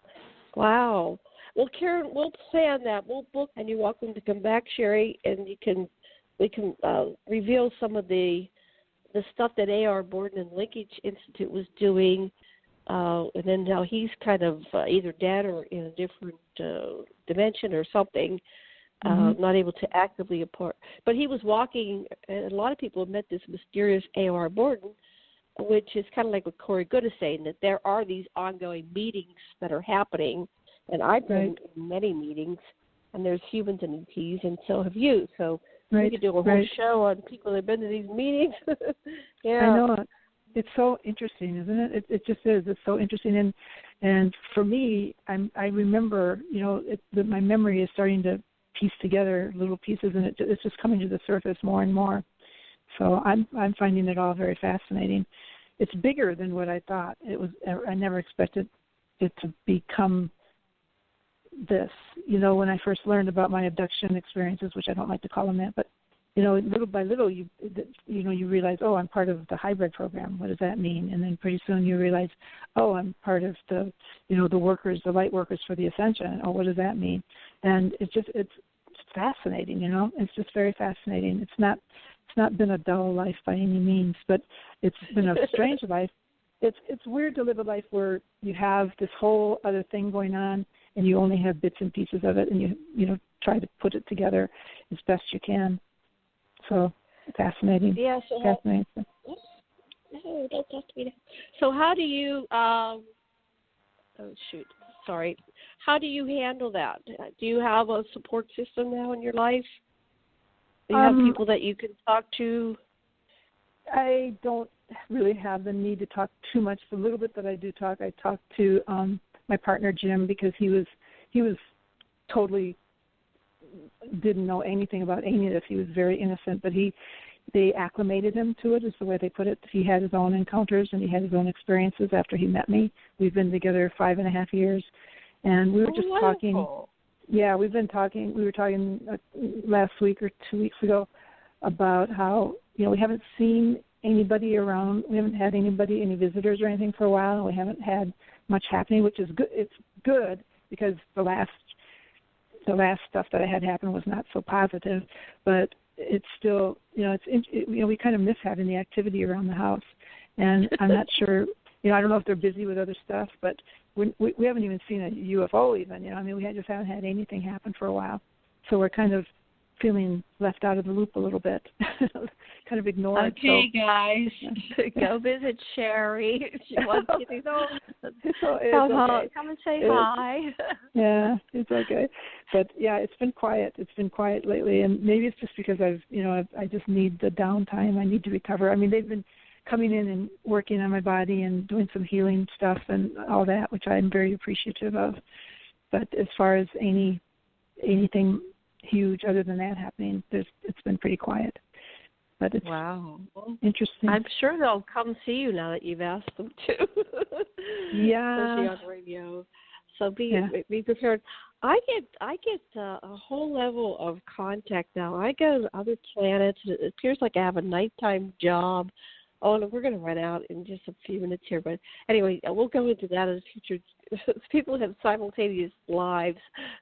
wow. Well, Karen, we'll plan that. We'll book, and you're welcome to come back, Sherry, and we can reveal some of the stuff that A.R. Borden and Linkage Institute was doing, and then how he's kind of either dead or in a different dimension or something, not able to actively apport. But he was walking, and a lot of people have met this mysterious A.R. Borden, which is kind of like what Corey Good is saying, that there are these ongoing meetings that are happening. And I've been in many meetings, and there's humans and ETs, and so have you. So we could do a whole show on people that have been to these meetings. Yeah. I know. It's so interesting, isn't it? It just is. It's so interesting. And for me, I remember, my memory is starting to piece together little pieces, and it's just coming to the surface more and more. So I'm finding it all very fascinating. It's bigger than what I thought it was. I never expected it to become this. When I first learned about my abduction experiences, which I don't like to call them that, but little by little you realize, oh, I'm part of the hybrid program. What does that mean? And then pretty soon you realize, oh, I'm part of the the workers, the light workers for the ascension. Oh, what does that mean? And it's fascinating. It's just very fascinating. It's not been a dull life by any means, but it's been a strange life. It's weird to live a life where you have this whole other thing going on, and you only have bits and pieces of it, and you try to put it together as best you can. So fascinating. Yeah. So fascinating. So how do you? Oh shoot! Sorry. How do you handle that? Do you have a support system now in your life? Do you have people that you can talk to? I don't really have the need to talk too much. The little bit that I do talk, I talk to my partner Jim, because he was totally didn't know anything about any of this. He was very innocent, but they acclimated him to it, is the way they put it. He had his own encounters and he had his own experiences after he met me. We've been together 5.5 years, and we were just talking. Yeah, we've been talking. We were talking last week or 2 weeks ago about how we haven't seen anybody around. We haven't had any visitors or anything for a while, and we haven't had much happening, which is good. It's good because the last stuff that I had happen was not so positive, but it's still we kind of miss having the activity around the house, and I'm not sure I don't know if they're busy with other stuff, but we haven't even seen a UFO even. We just haven't had anything happen for a while. So we're kind of feeling left out of the loop a little bit, kind of ignored. Okay, guys, go visit Sherry. She wants you to come and say hi. Yeah, it's okay. But yeah, it's been quiet. It's been quiet lately, and maybe it's just because I just need the downtime. I need to recover. I mean, they've been coming in and working on my body and doing some healing stuff and all that, which I'm very appreciative of. But as far as anything huge other than that happening, it's been pretty quiet. But it's interesting. I'm sure they'll come see you now that you've asked them to. Yeah. Especially on the radio. So be prepared. I get a whole level of contact now. I go to other planets. It appears like I have a nighttime job. Oh, no, we're going to run out in just a few minutes here. But anyway, we'll go into that in the future. People have simultaneous lives.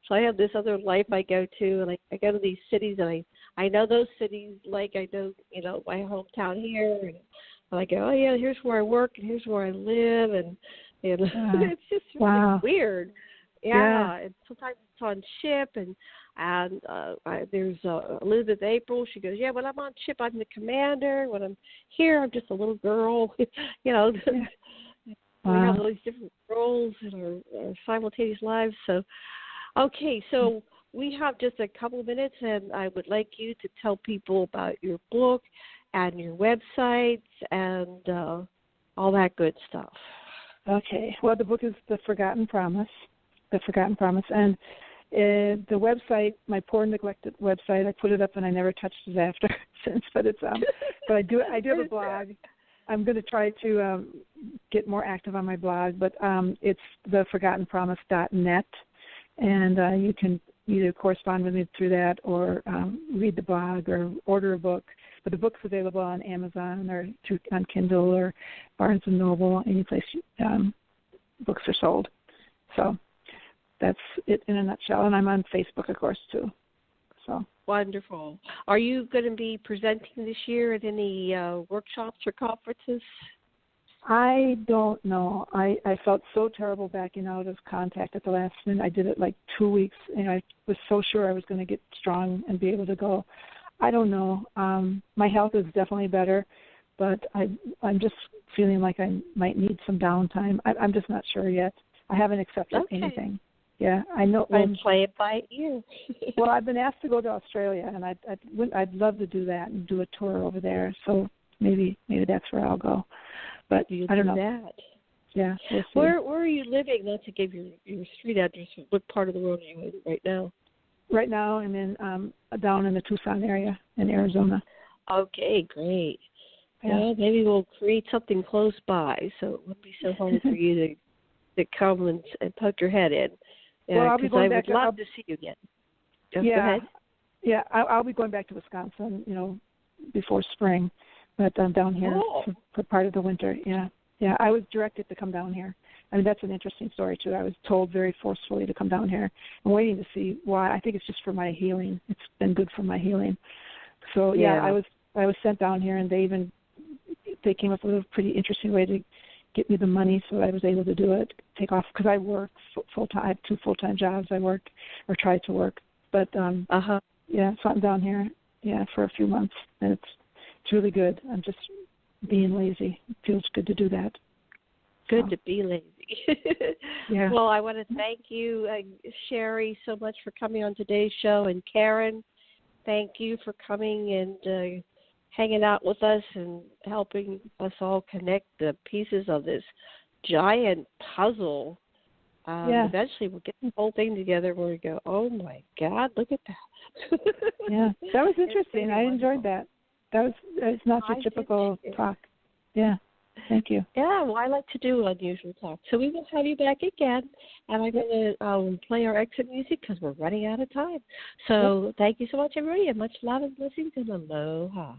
So I have this other life I go to, and I go to these cities, and I know those cities like I know, my hometown here. And I go, oh, yeah, here's where I work, and here's where I live. And it's just really weird. Yeah, and sometimes it's on ship, and there's Elizabeth April. She goes, yeah, when I'm on ship, I'm the commander. When I'm here, I'm just a little girl. We have all these different roles in our simultaneous lives. So, okay, so we have just a couple of minutes, and I would like you to tell people about your book and your websites and all that good stuff. Okay. Well, the book is The Forgotten Promise. And the website, my poor neglected website, I put it up and I never touched it after since. But it's but I do have a blog. I'm going to try to get more active on my blog, but it's theforgottenpromise.net, and you can either correspond with me through that or read the blog or order a book. But the book's available on Amazon or on Kindle or Barnes & Noble, any place books are sold. So that's it in a nutshell. And I'm on Facebook, of course, too. So wonderful. Are you going to be presenting this year at any workshops or conferences? I don't know. I felt so terrible backing out of contact at the last minute. I did it like 2 weeks, and I was so sure I was going to get strong and be able to go. I don't know. My health is definitely better, but I'm just feeling like I might need some downtime. I'm just not sure yet. I haven't accepted anything. Yeah, I know. We'll play it by ear. Well, I've been asked to go to Australia, and I'd love to do that and do a tour over there. So maybe that's where I'll go. But I don't know. That. Yeah. We'll see. Where are you living? Not to give your street address. What part of the world are you in right now? Right now, I'm in down in the Tucson area in Arizona. Okay, great. Yeah. Well, maybe we'll create something close by, so it won't be so hard for you to come and poke your head in. Well, I'll be going back. I would love to see you again. Go ahead. Yeah, I'll be going back to Wisconsin, before spring, but I'm down here for part of the winter. Yeah. I was directed to come down here. I mean, that's an interesting story too. I was told very forcefully to come down here. I'm waiting to see why. I think it's just for my healing. It's been good for my healing. So I was sent down here, and they came up with a pretty interesting way to get me the money, so I was able to do it. Take off because I work full time. I have 2 full-time jobs. I work or try to work, but so I'm down here for a few months, and it's really good. I'm just being lazy. It feels good to do that. Good to be lazy. Yeah. Well, I want to thank you, Sherry, so much for coming on today's show, and Karen, thank you for coming and hanging out with us and helping us all connect the pieces of this giant puzzle. Eventually, we'll get the whole thing together where we go, oh, my God, look at that. Yeah, that was interesting. I enjoyed that. It's not your typical talk. Yeah, thank you. Yeah, well, I like to do unusual talk. So we will have you back again, and I'm going to play our exit music because we're running out of time. So thank you so much, everybody, and much love and blessings, and aloha.